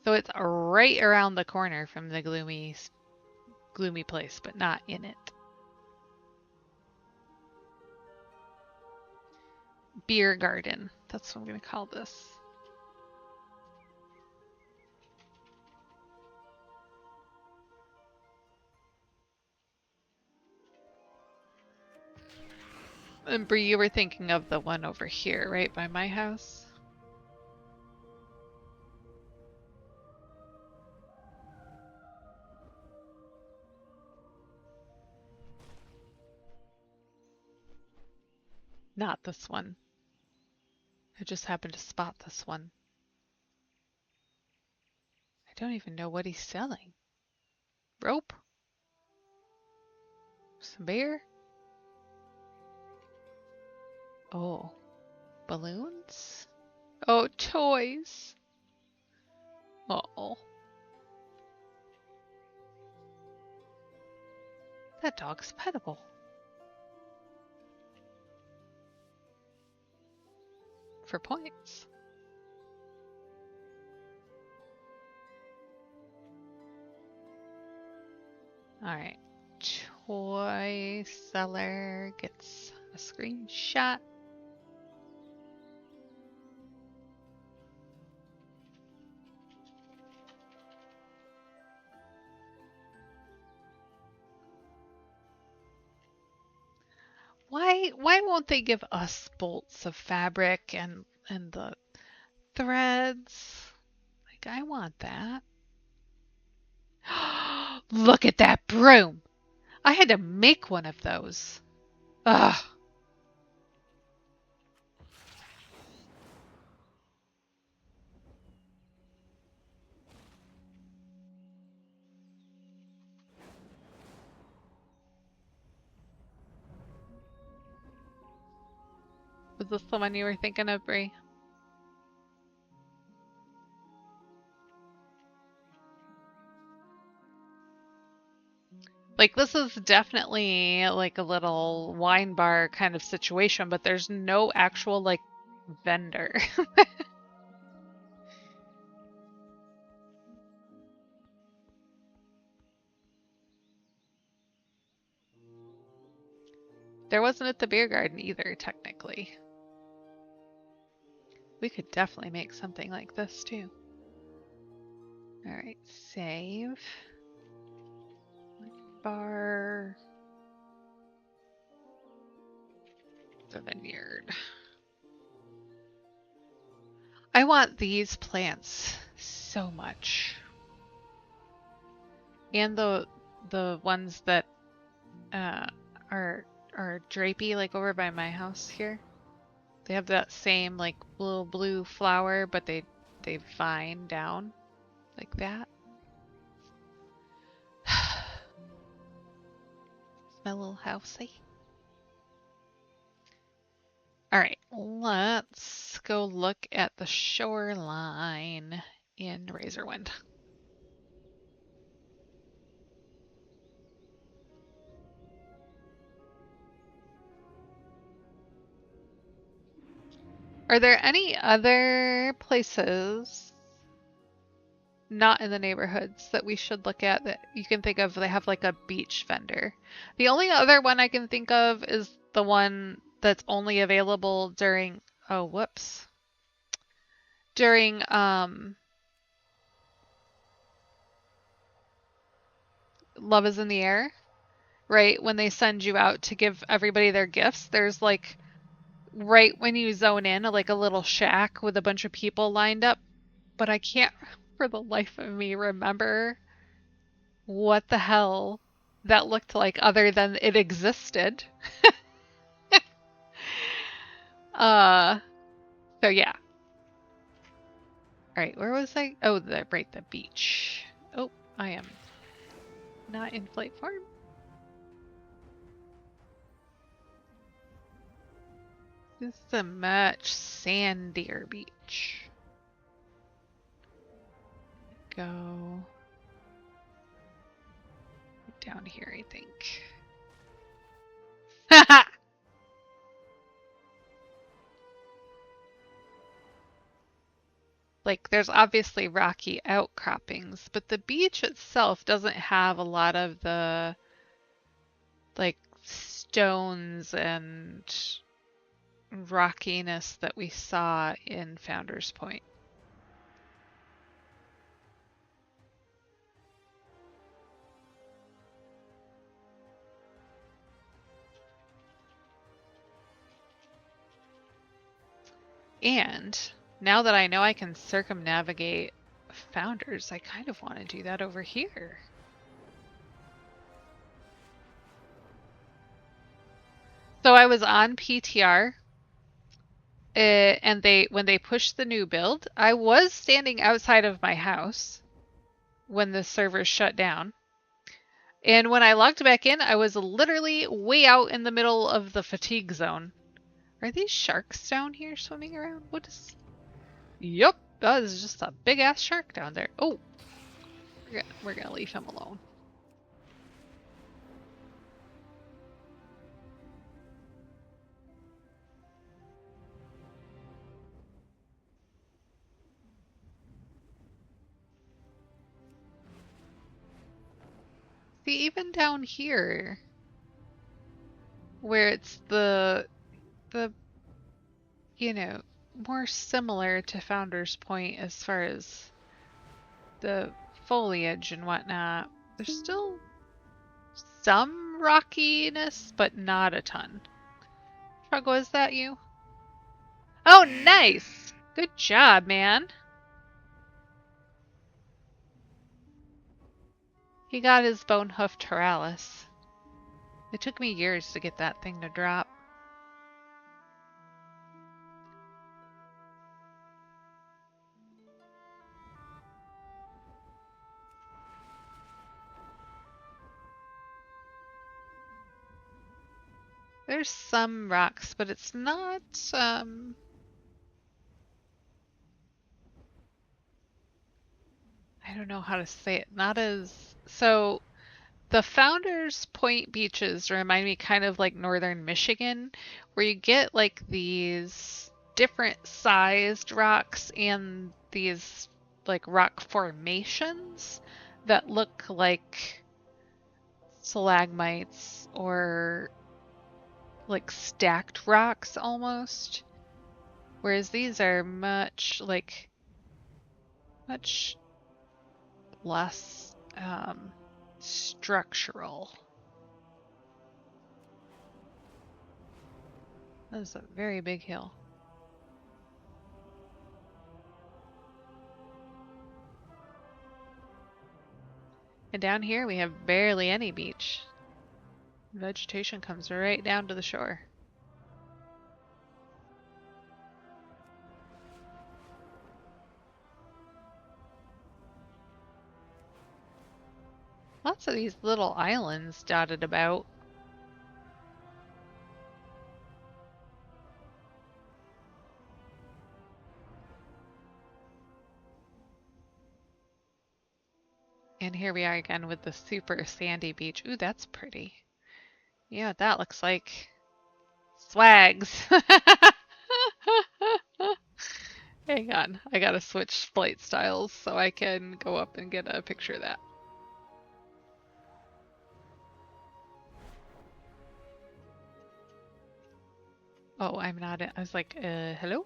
So it's right around the corner from the gloomy place, but not in it. Beer garden. That's what I'm going to call this. And Bree, you were thinking of the one over here, right by my house? Not this one. I just happened to spot this one. I don't even know what he's selling. Rope? Some beer? Oh, balloons? Oh, toys. Uh-oh. That dog's petable. For points. Alright. Toy seller gets a screenshot. Why won't they give us bolts of fabric and the threads? Like, I want that. Look at that broom. I had to make one of those. Ugh. Was this the one you were thinking of, Brie? Like, this is definitely like a little wine bar kind of situation, but there's no actual, like, vendor. There wasn't at the beer garden either, technically. We could definitely make something like this, too. Alright, save. bar. The vineyard. I want these plants so much. And the ones that are drapey, like over by my house here. They have that same like little blue flower, but they vine down like that. My little housey. All right, let's go look at the shoreline in Razorwind. Are there any other places not in the neighborhoods that we should look at that you can think of? They have like a beach vendor. The only other one I can think of is the one that's only available during, oh, whoops. During Love is in the Air, right? When they send you out to give everybody their gifts, there's like right when you zone in, like a little shack with a bunch of people lined up, but I can't for the life of me remember what the hell that looked like other than it existed. So yeah. All right, where was I? Oh, the beach. Oh, I am not in flight form. This is a much sandier beach. Go down here, I think. Like, there's obviously rocky outcroppings, but the beach itself doesn't have a lot of the, like, stones and rockiness that we saw in Founders Point. And now that I know I can circumnavigate Founders, I kind of want to do that over here. So I was on PTR, and when they pushed the new build, I was standing outside of my house when the servers shut down. And when I logged back in, I was literally way out in the middle of the fatigue zone. Are these sharks down here swimming around? What is... Yep, that is just a big ass shark down there. Oh, we're gonna leave him alone. See, even down here, where it's the you know, more similar to Founder's Point as far as the foliage and whatnot, there's still some rockiness, but not a ton. Truggo, is that you? Oh, nice! Good job, man. He got his bone hoof Taralis. It took me years to get that thing to drop. There's some rocks, but it's not, I don't know how to say it. Not as... So, the Founders Point beaches remind me kind of like northern Michigan, where you get like these different sized rocks and these like rock formations that look like stalagmites or like stacked rocks almost. Whereas these are much less structural. That is a very big hill. And down here we have barely any beach. Vegetation comes right down to the shore. Lots of these little islands dotted about. And here we are again with the super sandy beach. Ooh, that's pretty. Yeah, that looks like swags. Hang on, I gotta switch flight styles so I can go up and get a picture of that. Oh, I'm not. I was like, hello?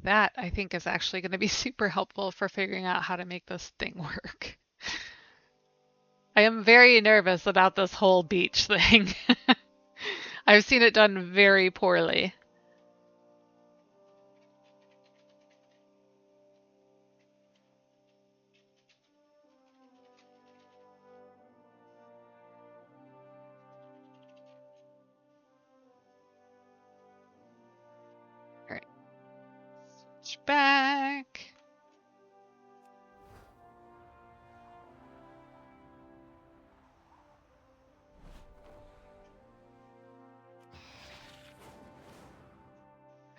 That I think is actually going to be super helpful for figuring out how to make this thing work. I am very nervous about this whole beach thing. I've seen it done very poorly. All right, switch back.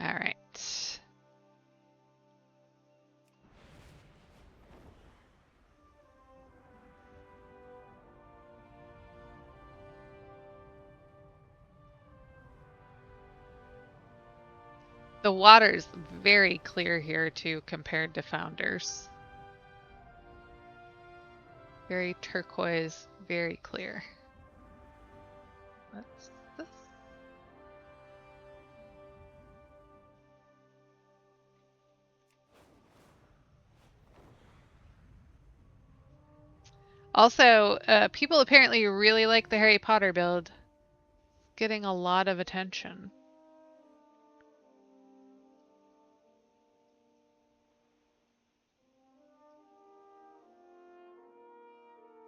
All right. The water's very clear here too compared to Founders. Very turquoise, very clear. What's this? Also, people apparently really like the Harry Potter build. Getting a lot of attention.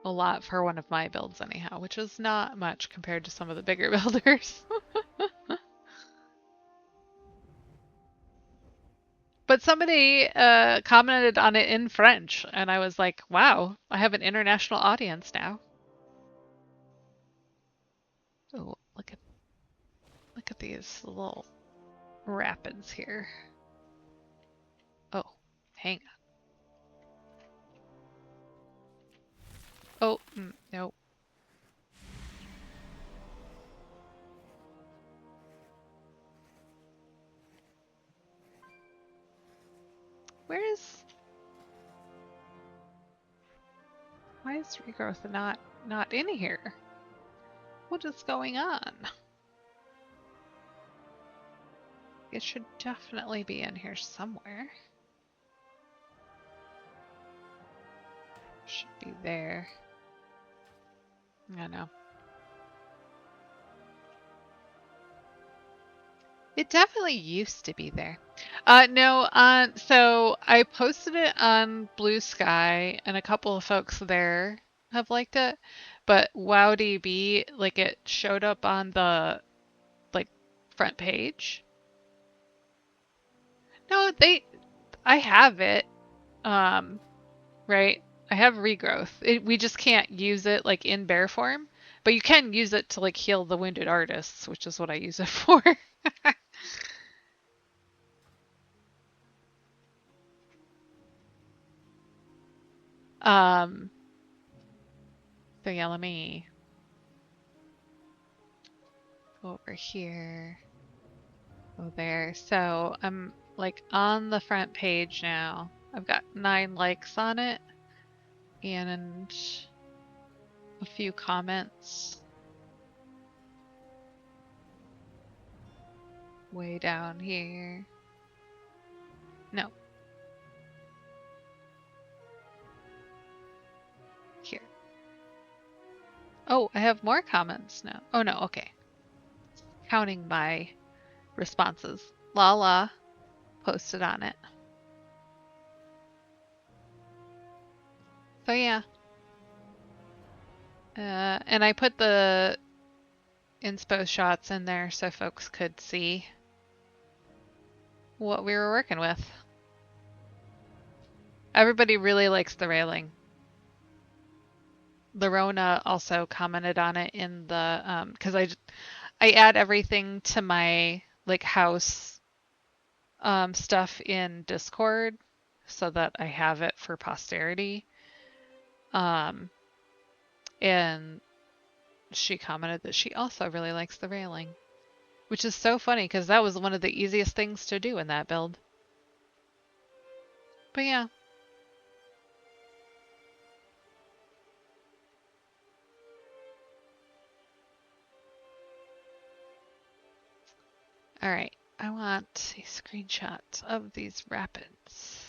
A lot for one of my builds anyhow, which is not much compared to some of the bigger builders. But somebody commented on it in French, and I was like, wow, I have an international audience now. Oh, look at these little rapids here. Oh, hang on. Oh, no. Why is regrowth not in here? What is going on? It should definitely be in here somewhere. Should be there. I know. It definitely used to be there. No, so I posted it on Blue Sky, and a couple of folks there have liked it, but WowDB, like it showed up on the like front page. No, I have it, right? I have regrowth. We just can't use it like in bear form, but you can use it to like heal the wounded artists, which is what I use it for. So yeah, let me go over here. Go there. So I'm like on the front page now. I've got 9 likes on it. And a few comments. Way down here. No. Here. Oh, I have more comments now. Oh no, okay. Counting my responses. Lala posted on it. So yeah. And I put the inspo shots in there so folks could see what we were working with. Everybody really likes the railing. Lorona also commented on it in the because I add everything to my like house stuff in Discord so that I have it for posterity. And she commented that she also really likes the railing, which is so funny because that was one of the easiest things to do in that build. But yeah. All right, I want a screenshot of these rapids.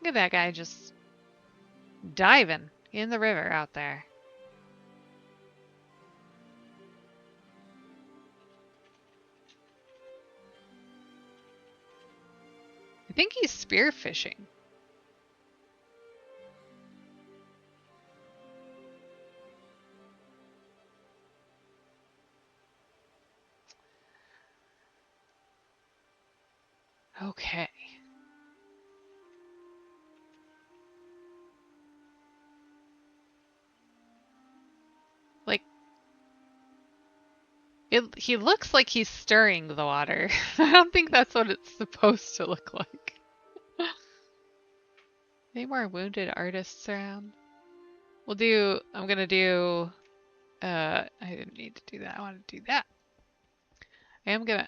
Look at that guy just diving in the river out there. I think he's spearfishing. Okay. Like, he looks like he's stirring the water. I don't think that's what it's supposed to look like. Any more wounded artists around? I'm gonna do, I didn't need to do that. I want to do that. I am gonna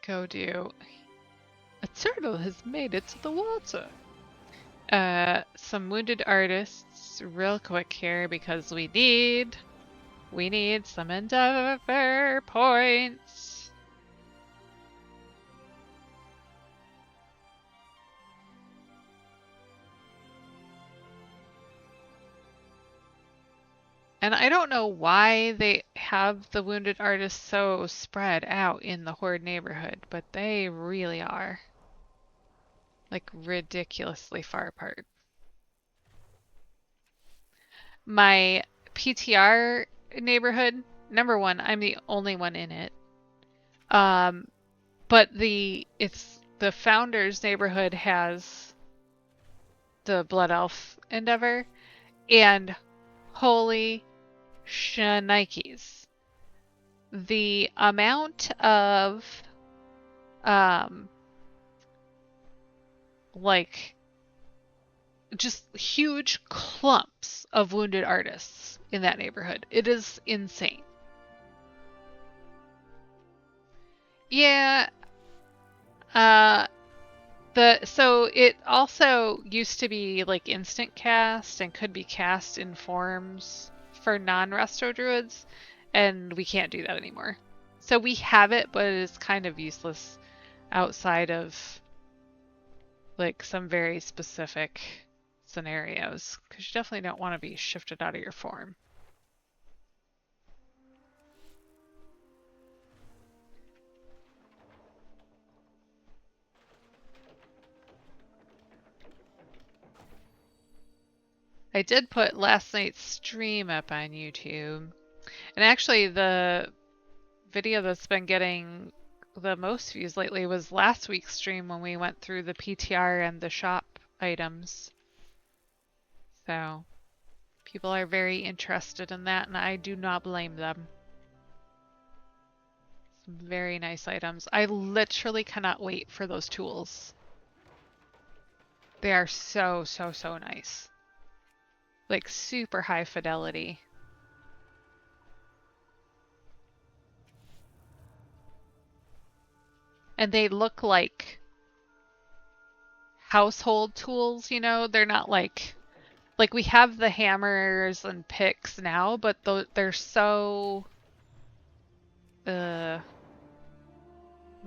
go do, a turtle has made it to the water. Some wounded artists real quick here because we need some endeavor points. And I don't know why they have the wounded artists so spread out in the Horde neighborhood, but they really are. Like, ridiculously far apart. My PTR neighborhood, number one, I'm the only one in it. But it's the founders neighborhood has the Blood Elf Endeavor, and holy shnikes. The amount of like just huge clumps of wounded artists in that neighborhood. It is insane. Yeah. So it also used to be like instant cast and could be cast in forms for non-resto druids, and we can't do that anymore. So we have it, but it's kind of useless outside of like some very specific scenarios, because you definitely don't want to be shifted out of your form. I did put last night's stream up on YouTube, and actually the video that's been getting the most views lately was last week's stream when we went through the PTR and the shop items. So people are very interested in that, and I do not blame them. Some very nice items. I literally cannot wait for those tools. They are so, so, so nice. Like super high fidelity. And they look like household tools, you know? They're not like we have the hammers and picks now, but they're so what do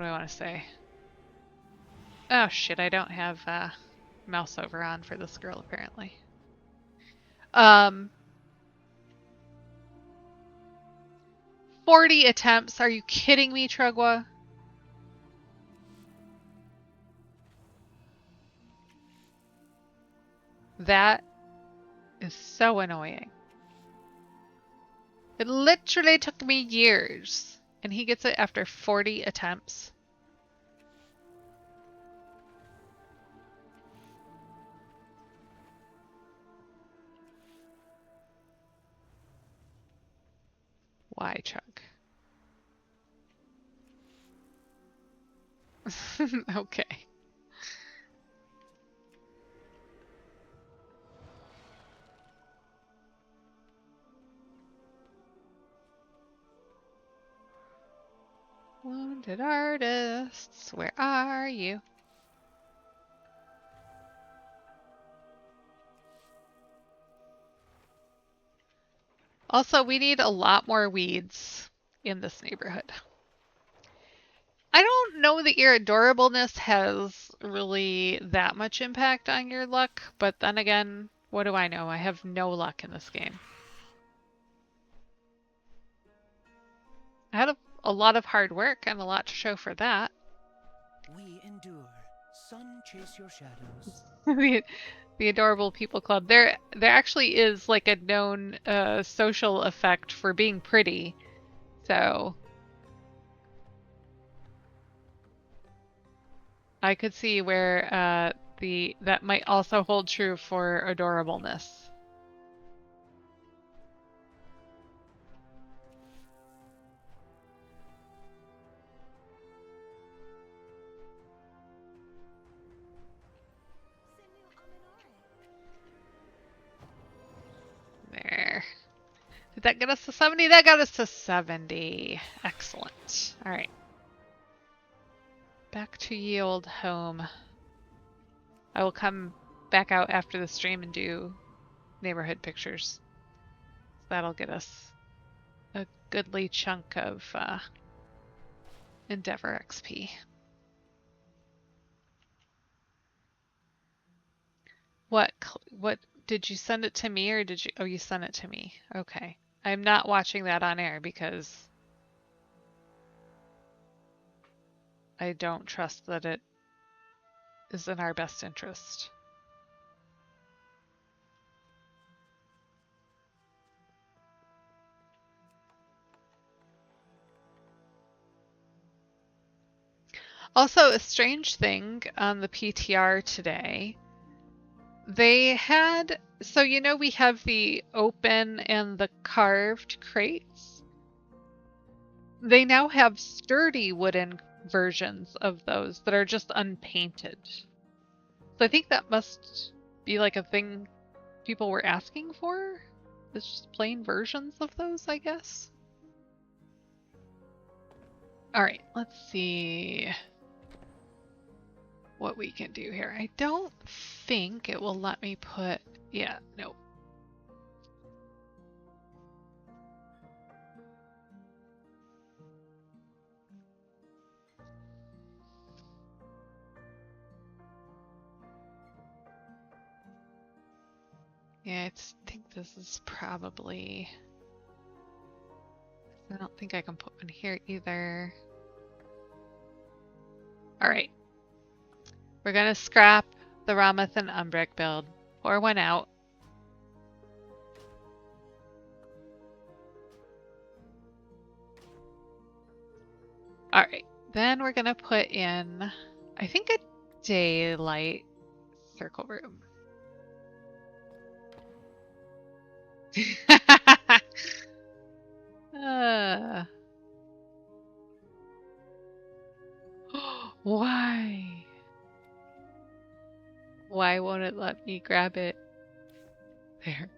I want to say? Oh shit, I don't have mouse over on for this girl apparently. 40 attempts. Are you kidding me, Trugwa? That is so annoying. It literally took me years, and he gets it after 40 attempts. Why, Chug? Okay. Wounded artists, where are you? Also, we need a lot more weeds in this neighborhood. I don't know that your adorableness has really that much impact on your luck, but then again, what do I know? I have no luck in this game. I had a lot of hard work and a lot to show for that. We endure. Sun, chase your shadows. The Adorable People Club. There actually is like a known social effect for being pretty. So I could see where that might also hold true for adorableness. There. Did that get us to 70? That got us to 70. Excellent. All right. Back to ye old home. I will come back out after the stream and do neighborhood pictures. That'll get us a goodly chunk of Endeavor XP. What did you send it to me or did you? Oh, you sent it to me. Okay. I'm not watching that on air because I don't trust that it is in our best interest. Also, a strange thing on the PTR today, they had, so you know we have the open and the carved crates? They now have sturdy wooden versions of those that are just unpainted. So I think that must be like a thing people were asking for. It's just plain versions of those, I guess. All right, let's see what we can do here. I don't think it will let me put, yeah, no. Yeah, I think this is probably, I don't think I can put one here either. All right. We're gonna scrap the Ramath and Umbric build. Pour one out. All right. Then we're gonna put in, I think, a daylight circle room. Why? Why won't it let me grab it? There.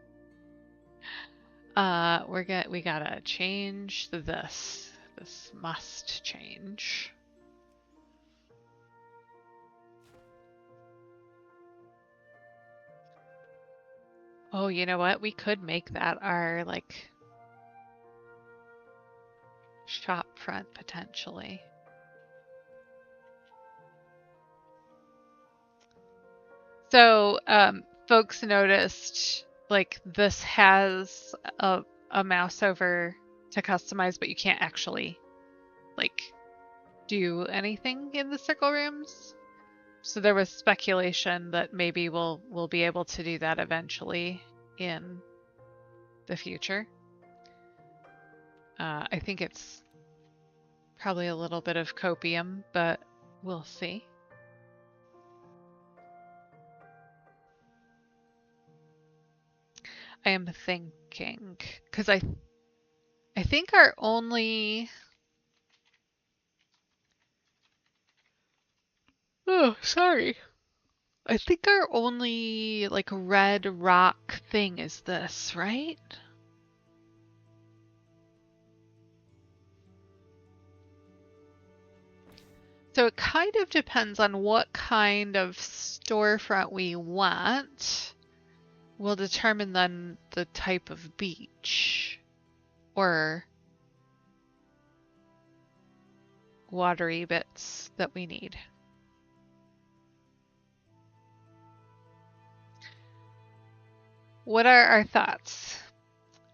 We gotta change this. This must change. Oh, you know what? We could make that our, like, shop front, potentially. So, folks noticed, like, this has a mouse over to customize, but you can't actually, like, do anything in the circle rooms. So there was speculation that maybe we'll be able to do that eventually in the future. I think it's probably a little bit of copium, but we'll see. I am thinking, because I think our only... Oh, sorry. I think our only, like, red rock thing is this, right? So it kind of depends on what kind of storefront we want. Will determine then the type of beach or watery bits that we need. What are our thoughts?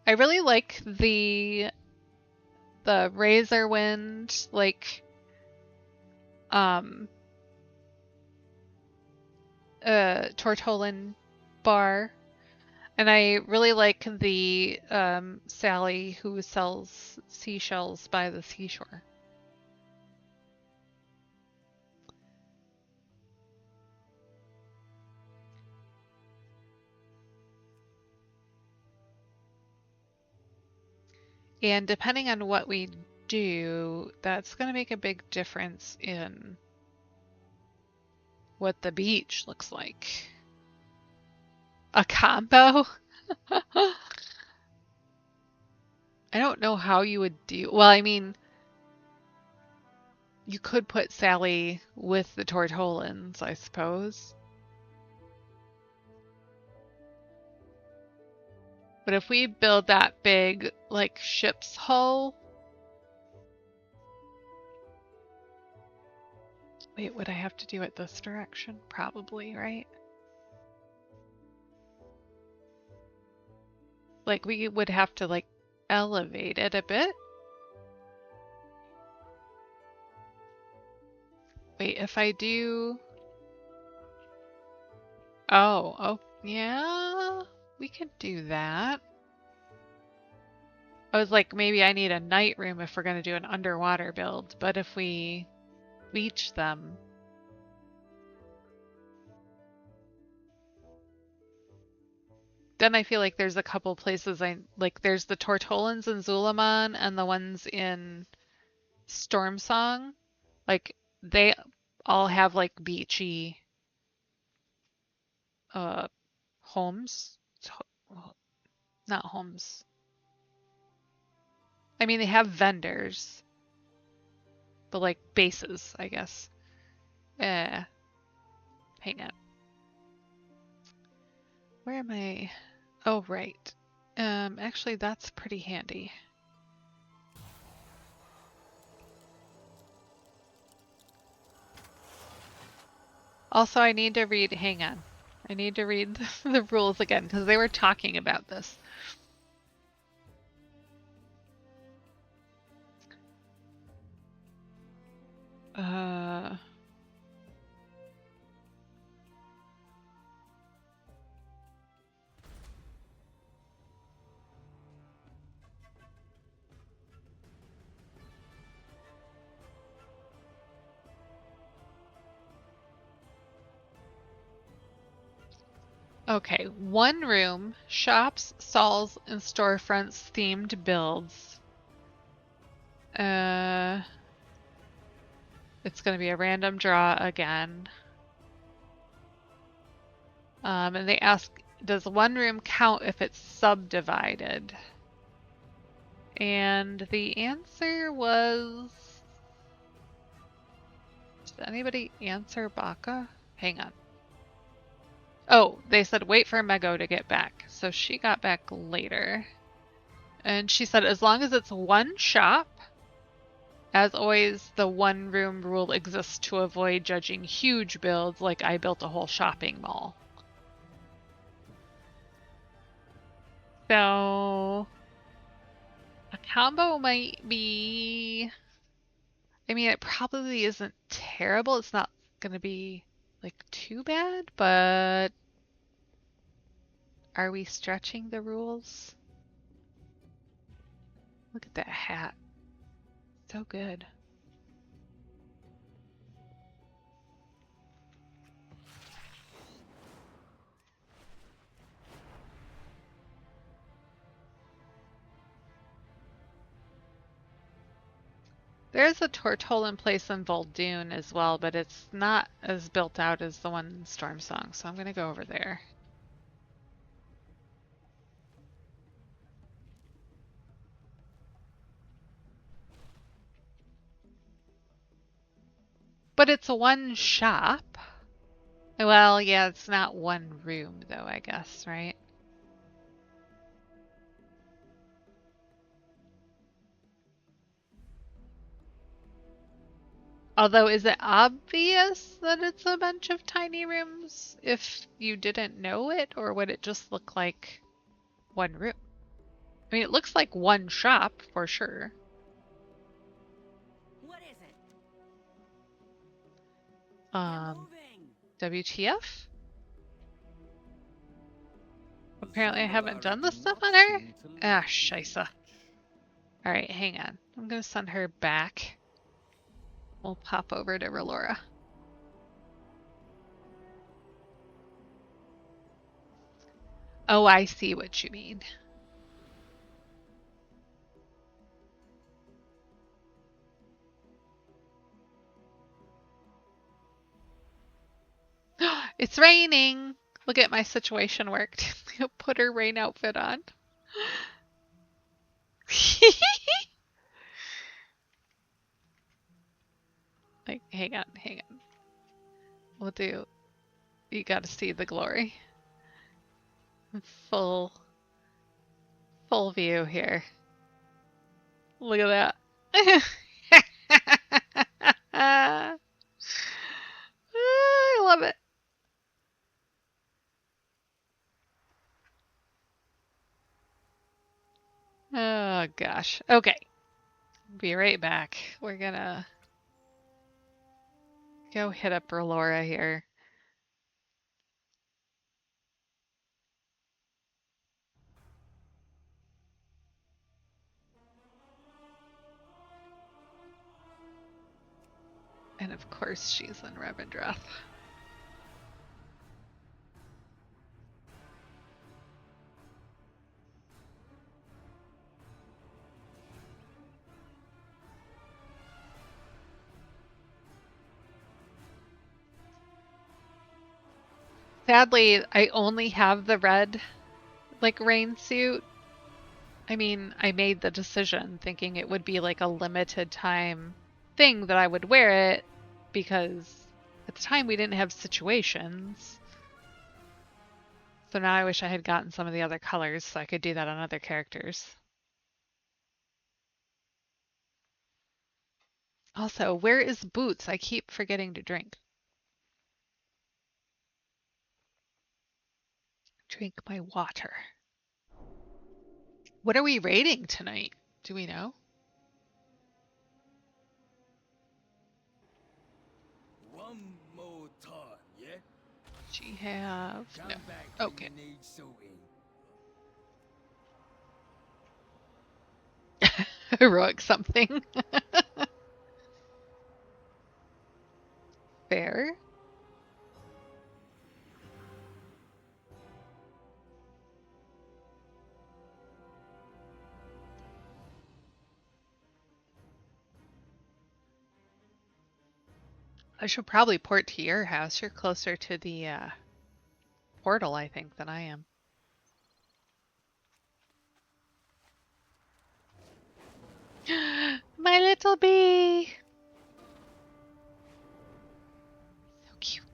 I really like the razor wind, like, tortolin bar. And I really like the Sally who sells seashells by the seashore. And depending on what we do, that's going to make a big difference in what the beach looks like. A combo? I don't know how you would do. Well, I mean, you could put Sally with the tortolans, I suppose. But if we build that big, like, ship's hull... Wait, would I have to do it this direction? Probably, right? Like, we would have to, like, elevate it a bit. Wait, if I do... Oh, yeah, we could do that. I was like, maybe I need a night room if we're going to do an underwater build, but if we beach them... Then I feel like there's a couple places like there's the Tortolans in Zulaman and the ones in Storm Song. Like they all have like beachy uh homes. Not homes. I mean they have vendors, but like bases, I guess. Hang on. Where am I? Oh, right. Actually that's pretty handy. Also, I need to read, hang on. I need to read the rules again because they were talking about this. Okay, one room, shops, stalls, and storefronts themed builds. It's going to be a random draw again. And they ask, does one room count if it's subdivided? And the answer was... Did anybody answer Baka? Hang on. Oh, they said wait for Mego to get back. So she got back later. And she said as long as it's one shop, as always, the one room rule exists to avoid judging huge builds like I built a whole shopping mall. So a combo might be, I mean, it probably isn't terrible. It's not gonna be like too bad, but are we stretching the rules? Look at that hat. So good. There's a Tortola in place in Voldoon as well, but it's not as built out as the one in Storm Song, so I'm gonna go over there. But it's a one shop. Well, yeah, it's not one room though, I guess, right? Although, is it obvious that it's a bunch of tiny rooms if you didn't know it, or would it just look like one room? I mean, it looks like one shop for sure. What is it? WTF? Apparently I haven't done this stuff on her? Ah, scheisse. Alright, hang on. I'm gonna send her back. We'll pop over to Relora. Oh, I see what you mean. It's raining! Look at my situation worked. Put her rain outfit on. Like, hang on, hang on. We'll do. You gotta see the glory. Full view here. Look at that. I love it. Oh gosh. Okay. Be right back. We're gonna go hit up Relora here. And of course she's in Revendreth. Sadly, I only have the red, like, rain suit. I mean, I made the decision thinking it would be like a limited time thing that I would wear it because at the time we didn't have situations. So now I wish I had gotten some of the other colors so I could do that on other characters. Also, where is Boots? I keep forgetting to drink. Drink my water. What are we raiding tonight? Do we know? One more time, yeah? She have Come no. back when Okay. you need sorting. Heroic something. Fair. I should probably port to your house. You're closer to the portal, I think, than I am. My little bee! So cute.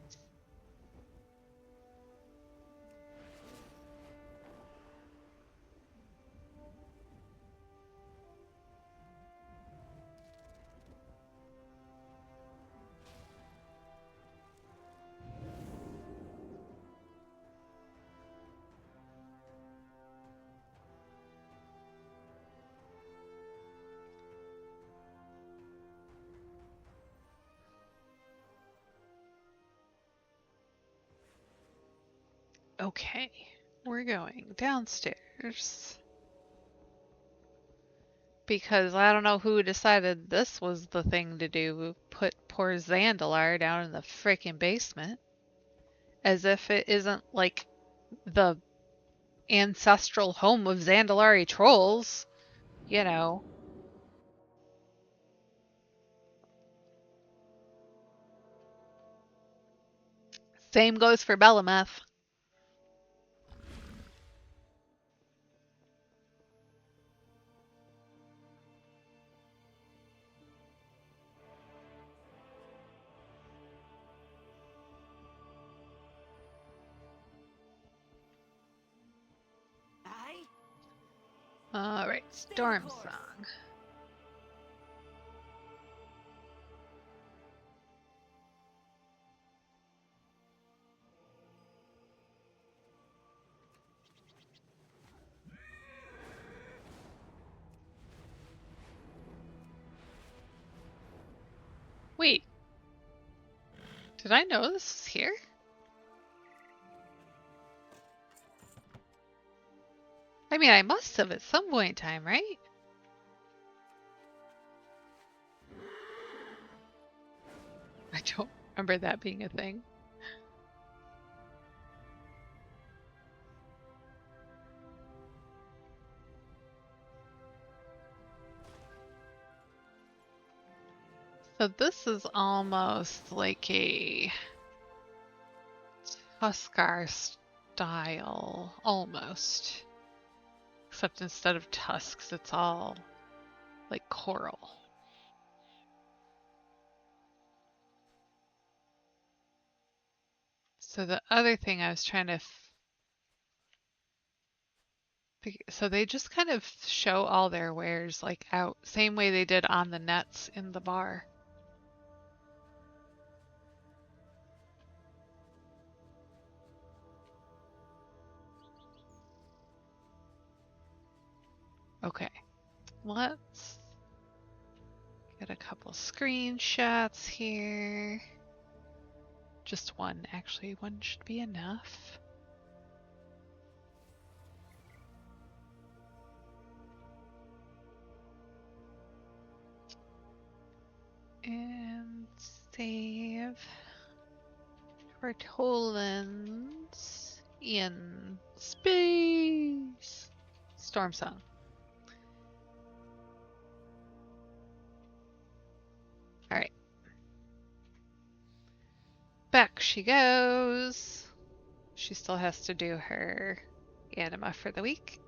Okay, we're going downstairs. Because I don't know who decided this was the thing to do. Put poor Zandalar down in the freaking basement. As if it isn't like the ancestral home of Zandalari trolls, you know. Same goes for Belemeth. Aye? Alright, Stay the Storm course. Song. Wait, did I know this was here? I mean, I must have at some point in time, right? I don't remember that being a thing. So this is almost like a Tuskar style, almost. Except instead of tusks, it's all like coral. So the other thing I was trying to so they just kind of show all their wares like out, same way they did on the nets in the bar. Okay, let's get a couple screenshots here. Just one, actually, one should be enough. And save for Toland's in space. Storm Song. Alright. Back she goes. She still has to do her anima for the week.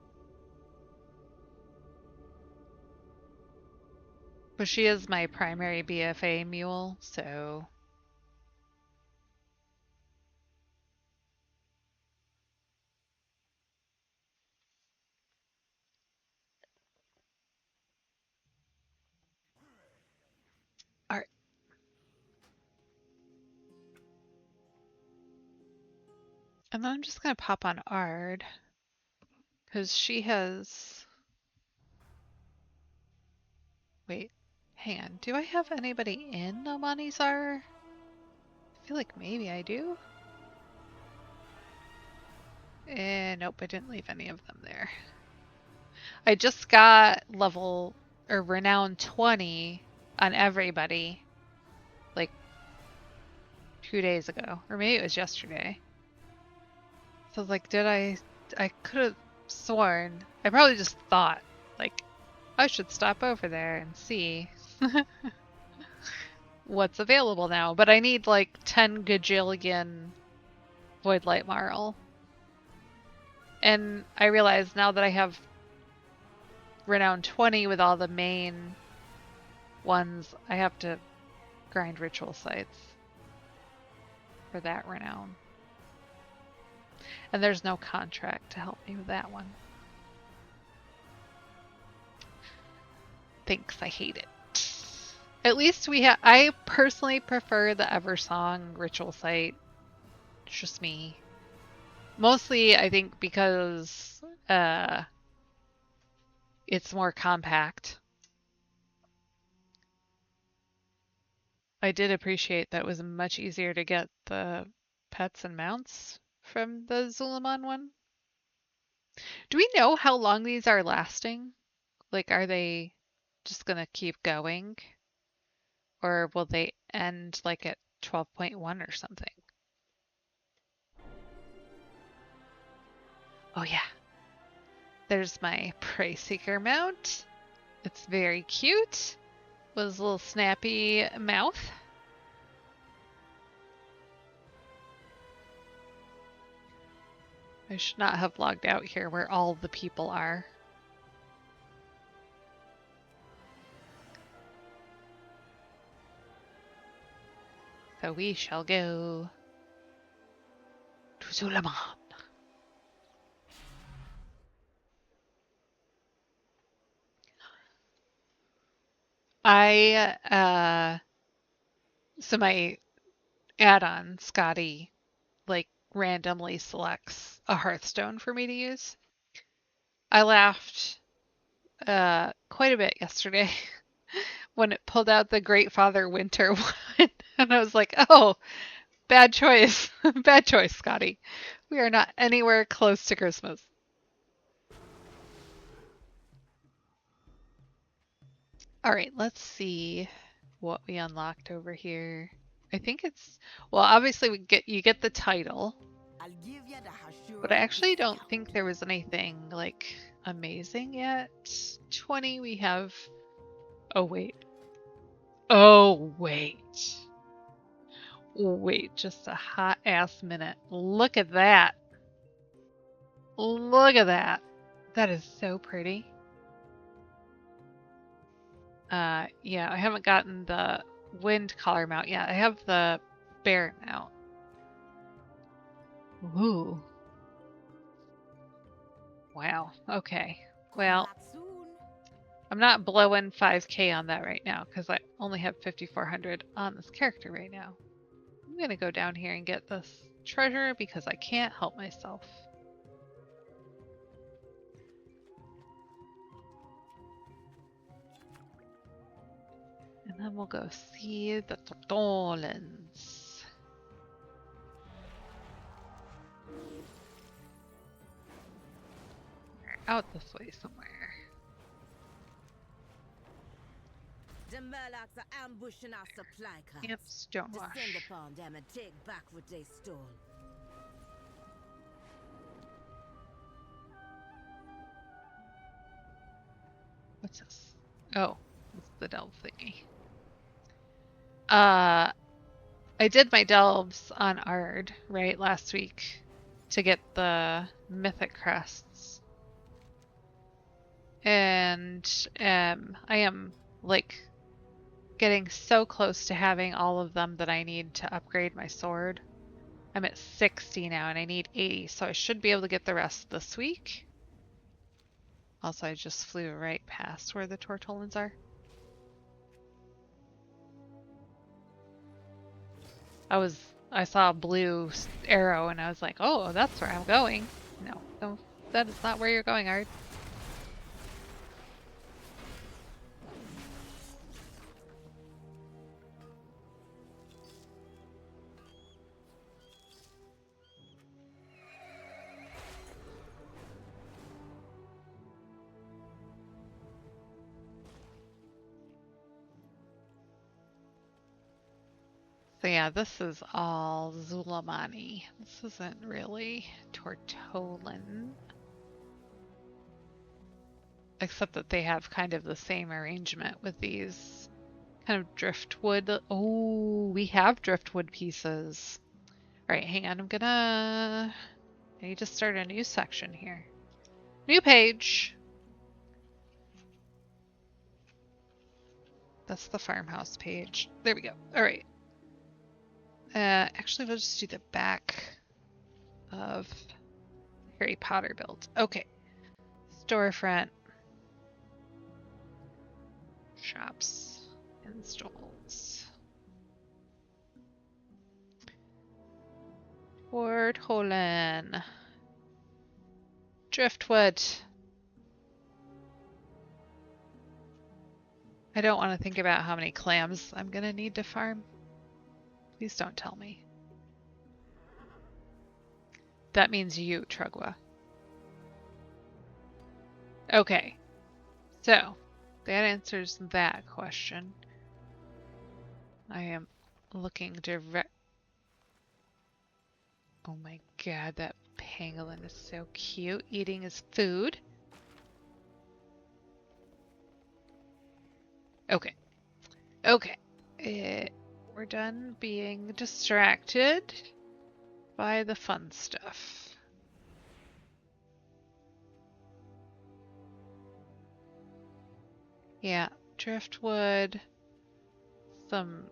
But she is my primary BFA mule, so... Alright. And then I'm just gonna pop on Ard. Because she has... Wait. Hang on. Do I have anybody in Amanizar? I feel like maybe I do. Nope, I didn't leave any of them there. I just got level or renown 20 on everybody like 2 days ago, or maybe it was yesterday. So I was like, I could have sworn, I probably just thought like I should stop over there and see what's available now, but I need like 10 gajillion Void Light Marl. And I realize now that I have renown 20 with all the main ones, I have to grind ritual sites for that renown. And there's no contract to help me with that one. Thanks, I hate it. At least we have. I personally prefer the Eversong ritual site. It's just me. Mostly, I think because it's more compact. I did appreciate that it was much easier to get the pets and mounts from the Zulaman one. Do we know how long these are lasting? Like, are they just gonna keep going? Or will they end like at 12.1 or something? Oh yeah. There's my Prey Seeker mount. It's very cute. With his little snappy mouth. I should not have logged out here where all the people are. So we shall go to Zulaman. So my add-on, Scotty, like randomly selects a Hearthstone for me to use. I laughed quite a bit yesterday when it pulled out the Great Father Winter one. And I was like, oh, bad choice. Bad choice, Scotty. We are not anywhere close to Christmas. All right, let's see what we unlocked over here. I think it's, well, obviously you get the title, but I actually don't think there was anything like amazing yet. 20 we have. Oh wait. Oh wait. Wait, just a hot ass minute. Look at that. Look at that. That is so pretty. Yeah, I haven't gotten the wind collar mount yet. I have the bear mount. Ooh. Wow. Okay. Well, I'm not blowing 5K on that right now because I only have 5,400 on this character right now. I'm gonna go down here and get this treasure because I can't help myself. And then we'll go see the Tortolans. They're out this way somewhere. The Murlocs are ambushing our supply cars. Yep, Stonewash. Descend upon them and take back what they stole. What's this? Oh, it's the delve thingy. I did my delves on Ard, right, last week to get the mythic crests. And I am like getting so close to having all of them that I need to upgrade my sword. I'm at 60 now and I need 80, so I should be able to get the rest this week. Also, I just flew right past where the Tortolans are. I saw a blue arrow and I was like, oh, that's where I'm going. No, that is not where you're going, Ard. So yeah, this is all Zulamani. This isn't really Tortolan. Except that they have kind of the same arrangement with these kind of driftwood. Oh, we have driftwood pieces. All right, hang on. I need to start a new section here. New page. That's the farmhouse page. There we go. All right. Actually, we'll just do the back of Harry Potter build. Okay. Storefront. Shops. Installs. Tortolan. Driftwood. I don't want to think about how many clams I'm gonna need to farm. Please don't tell me. that means you, Trugwa. Okay. So, that answers that question. I am looking direct. Oh my god, that pangolin is so cute, eating his food. Okay. Okay. We're done being distracted by the fun stuff. Yeah, driftwood, some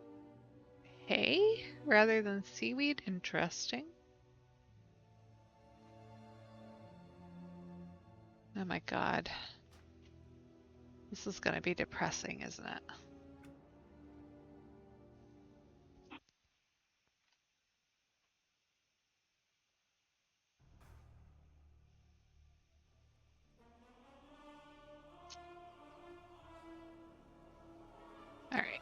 hay rather than seaweed. Interesting. Oh my god. This is gonna be depressing, isn't it? Alright.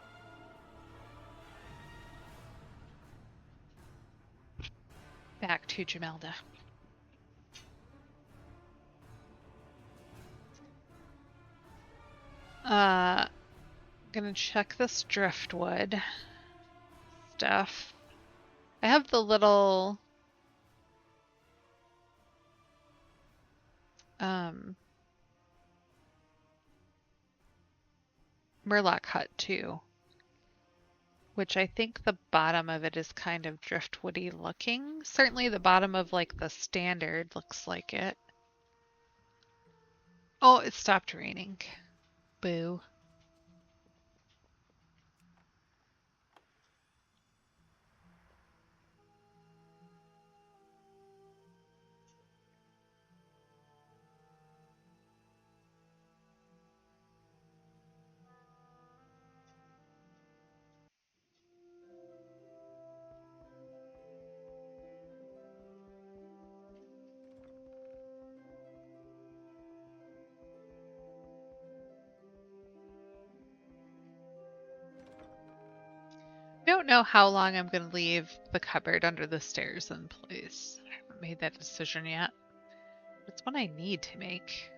Back to Jamelda. Gonna check this driftwood stuff. I have the little Murloc hut too, which I think the bottom of it is kind of driftwoody looking. Certainly the bottom of like the standard looks like it. Oh, it stopped raining. Boo. I don't know how long I'm going to leave the cupboard under the stairs in place. I haven't made that decision yet. It's one I need to make.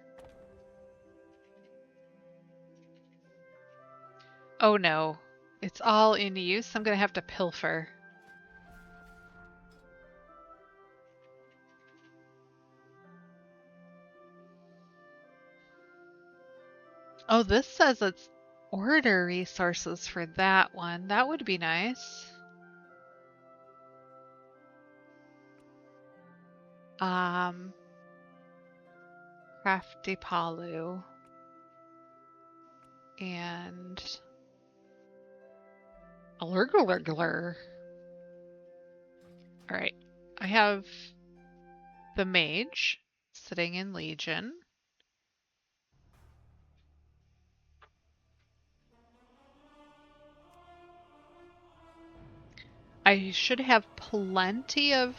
Oh no, it's all in use. I'm going to have to pilfer. Oh, this says it's order resources for that one. That would be nice. Crafty Palu. And Alert. Alright. I have the mage sitting in Legion. I should have plenty of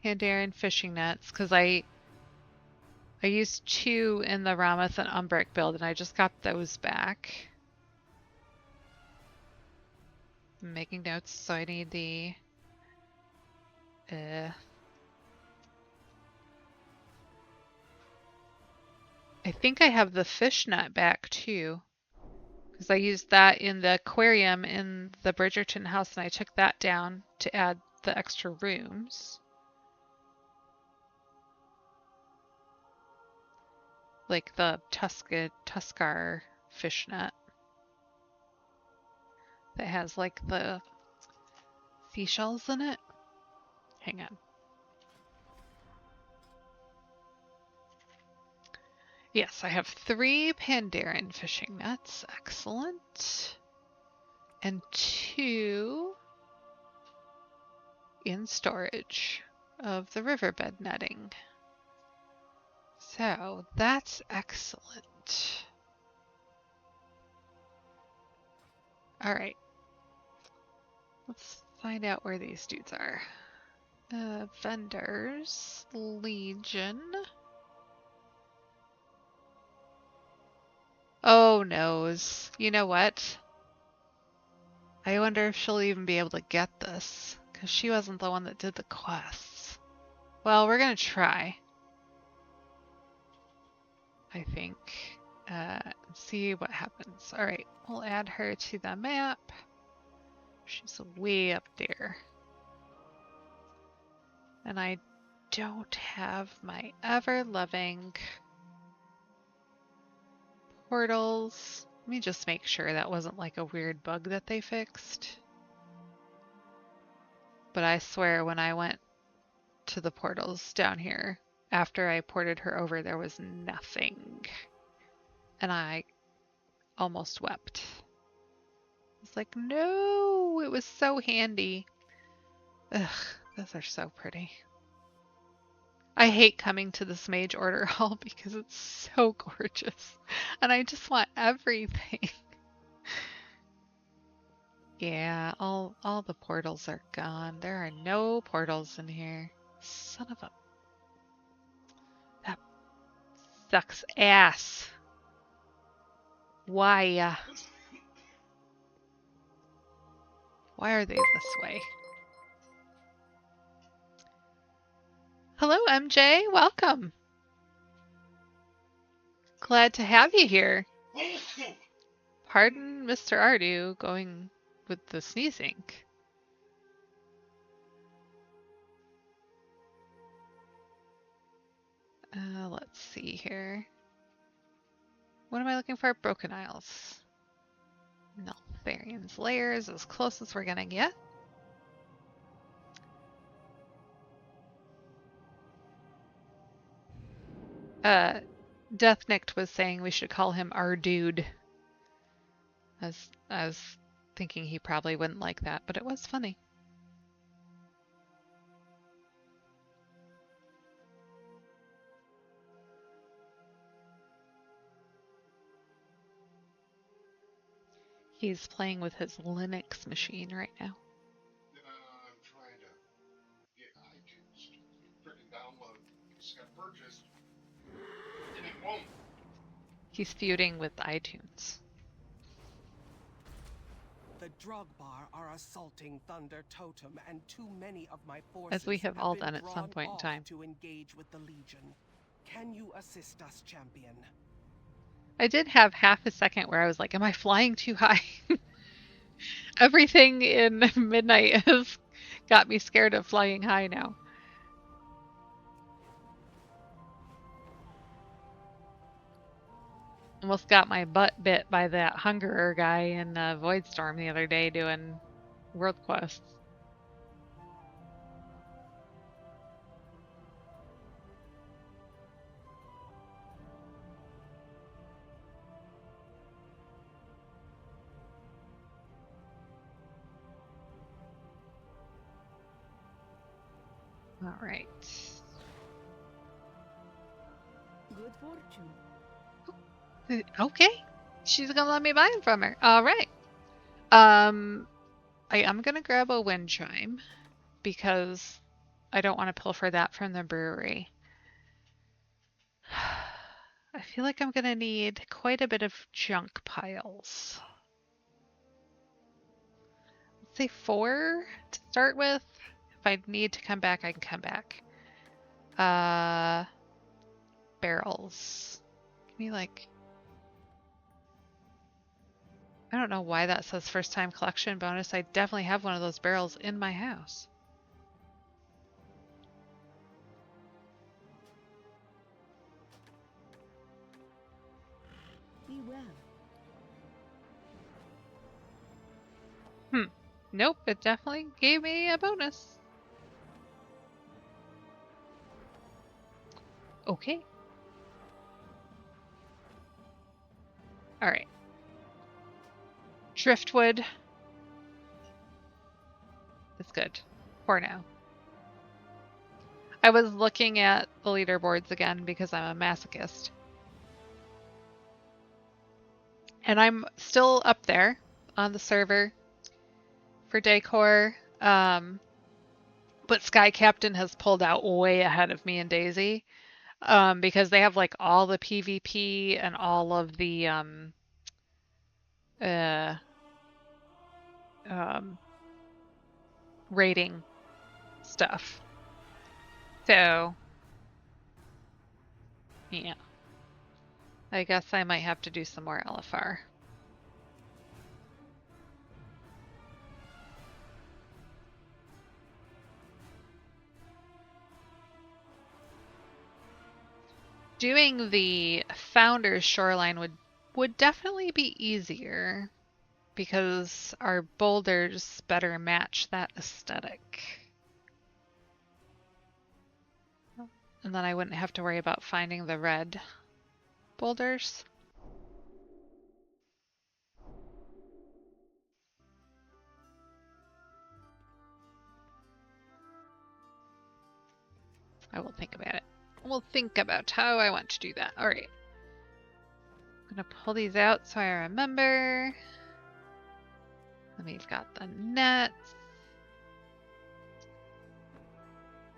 Pandaren fishing nets because I used 2 in the Ramath and Umbric build and I just got those back. I'm making notes, so I need the I think I have the fish net back too. Because I used that in the aquarium in the Bridgerton house and I took that down to add the extra rooms. Like the Tuskar fish net. That has like the seashells in it. Hang on. Yes, I have 3 Pandaren fishing nets. Excellent. And 2 in storage of the riverbed netting. So that's excellent. All right. Let's find out where these dudes are. Vendors, Legion. Oh, noes. You know what? I wonder if she'll even be able to get this, Because she wasn't the one that did the quests. Well, we're gonna try. I think. See what happens. Alright, we'll add her to the map. She's way up there. And I don't have my ever-loving portals. Let me just make sure that wasn't like a weird bug that they fixed. But I swear when I went to the portals down here, after I ported her over, there was nothing. And I almost wept. It's like, no, it was so handy. Ugh, those are so pretty. I hate coming to this Mage Order Hall because it's so gorgeous. And I just want everything. Yeah, all the portals are gone. There are no portals in here. Son of a... That sucks ass. Why? Why are they this way? Hello, MJ. Welcome. Glad to have you here. Pardon, Mr. Ardu, going with the sneezing. Let's see here. What am I looking for? Broken Isles. Neltharian's Lair is as close as we're gonna get. Deathnicked was saying we should call him our dude. I was thinking he probably wouldn't like that, but it was funny. He's playing with his Linux machine right now. I'm trying to get iTunes to freaking download. It's got purchased, and it won't. He's feuding with iTunes. The Drogbar are assaulting Thunder Totem, and too many of my forces As we have all been done at some drawn point in off time. to engage with the Legion. Can you assist us, champion? I did have half a second where I was like, am I flying too high? Everything in Midnight has got me scared of flying high now. Almost got my butt bit by that Hungerer guy in Voidstorm the other day doing world quests. All right. Good fortune. Okay. She's gonna let me buy them from her. All right. I am gonna grab a wind chime because I don't want to pilfer that from the brewery. I feel like I'm gonna need quite a bit of junk piles. Let's say 4 to start with. If I need to come back, I can come back. Barrels. Give me like... I don't know why that says first time collection bonus. I definitely have one of those barrels in my house. Be well. Nope, it definitely gave me a bonus. Okay. Alright. Driftwood is good for now. I was looking at the leaderboards again because I'm a masochist. And I'm still up there on the server for Decor. But Sky Captain has pulled out way ahead of me and Daisy. Because they have like all the PvP and all of the raiding stuff. So, yeah. I guess I might have to do some more LFR. Doing the Founders Shoreline would definitely be easier because our boulders better match that aesthetic. And then I wouldn't have to worry about finding the red boulders. I will think about it. We'll think about how I want to do that. All right. I'm gonna pull these out so I remember. And we've got the nets.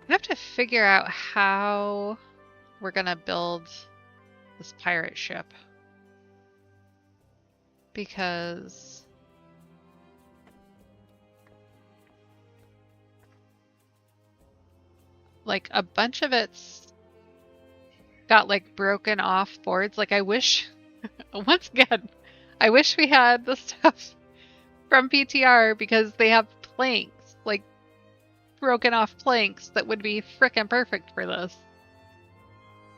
I have to figure out how we're gonna build this pirate ship. Because like a bunch of it's got like broken off boards. Like I wish, once again, I wish we had the stuff from PTR because they have planks, like broken off planks that would be frickin' perfect for this.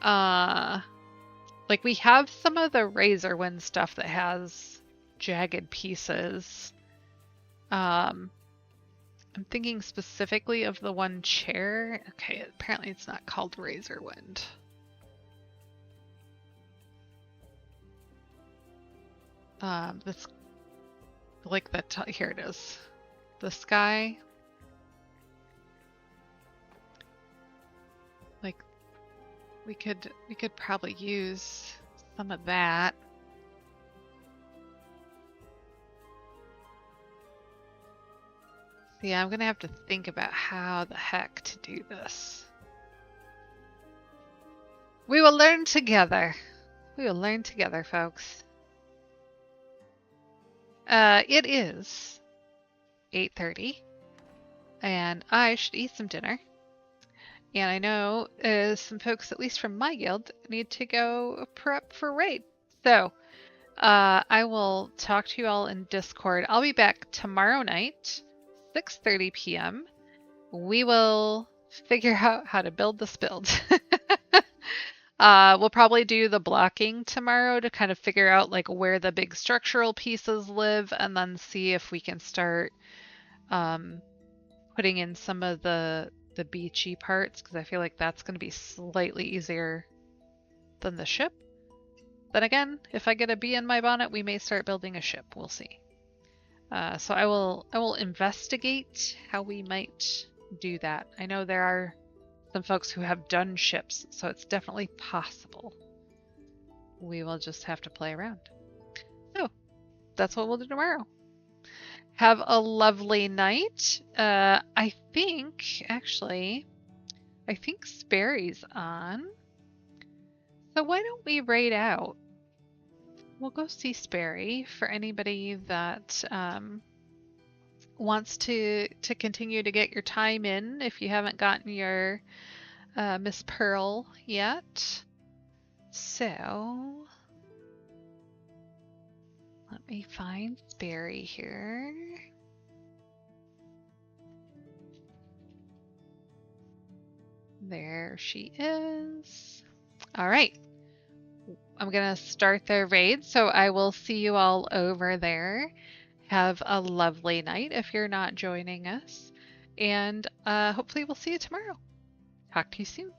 Like we have some of the Razor Wind stuff that has jagged pieces. I'm thinking specifically of the one chair. Okay, apparently it's not called Razor Wind. This, like the here it is. The sky. Like we could probably use some of that. Yeah, I'm gonna have to think about how the heck to do this. We will learn together. We will learn together, folks. It is 8:30, and I should eat some dinner. And I know some folks, at least from my guild, need to go prep for raid. So I will talk to you all in Discord. I'll be back tomorrow night, 6:30 p.m. We will figure out how to build this build. We'll probably do the blocking tomorrow to kind of figure out like where the big structural pieces live, and then see if we can start putting in some of the beachy parts, because I feel like that's going to be slightly easier than the ship. Then again, if I get a bee in my bonnet, we may start building a ship. We'll see. So I will investigate how we might do that. I know there are some folks who have done ships, so it's definitely possible. We will just have to play around. So that's what we'll do tomorrow. Have a lovely night. I think Sperry's on. So why don't we raid out? We'll go see Sperry for anybody that wants to continue to get your time in if you haven't gotten your Miss Pearl yet. So let me find Sperry here. There she is. All right. I'm going to start the raid, so I will see you all over there. Have a lovely night if you're not joining us, and hopefully we'll see you tomorrow. Talk to you soon.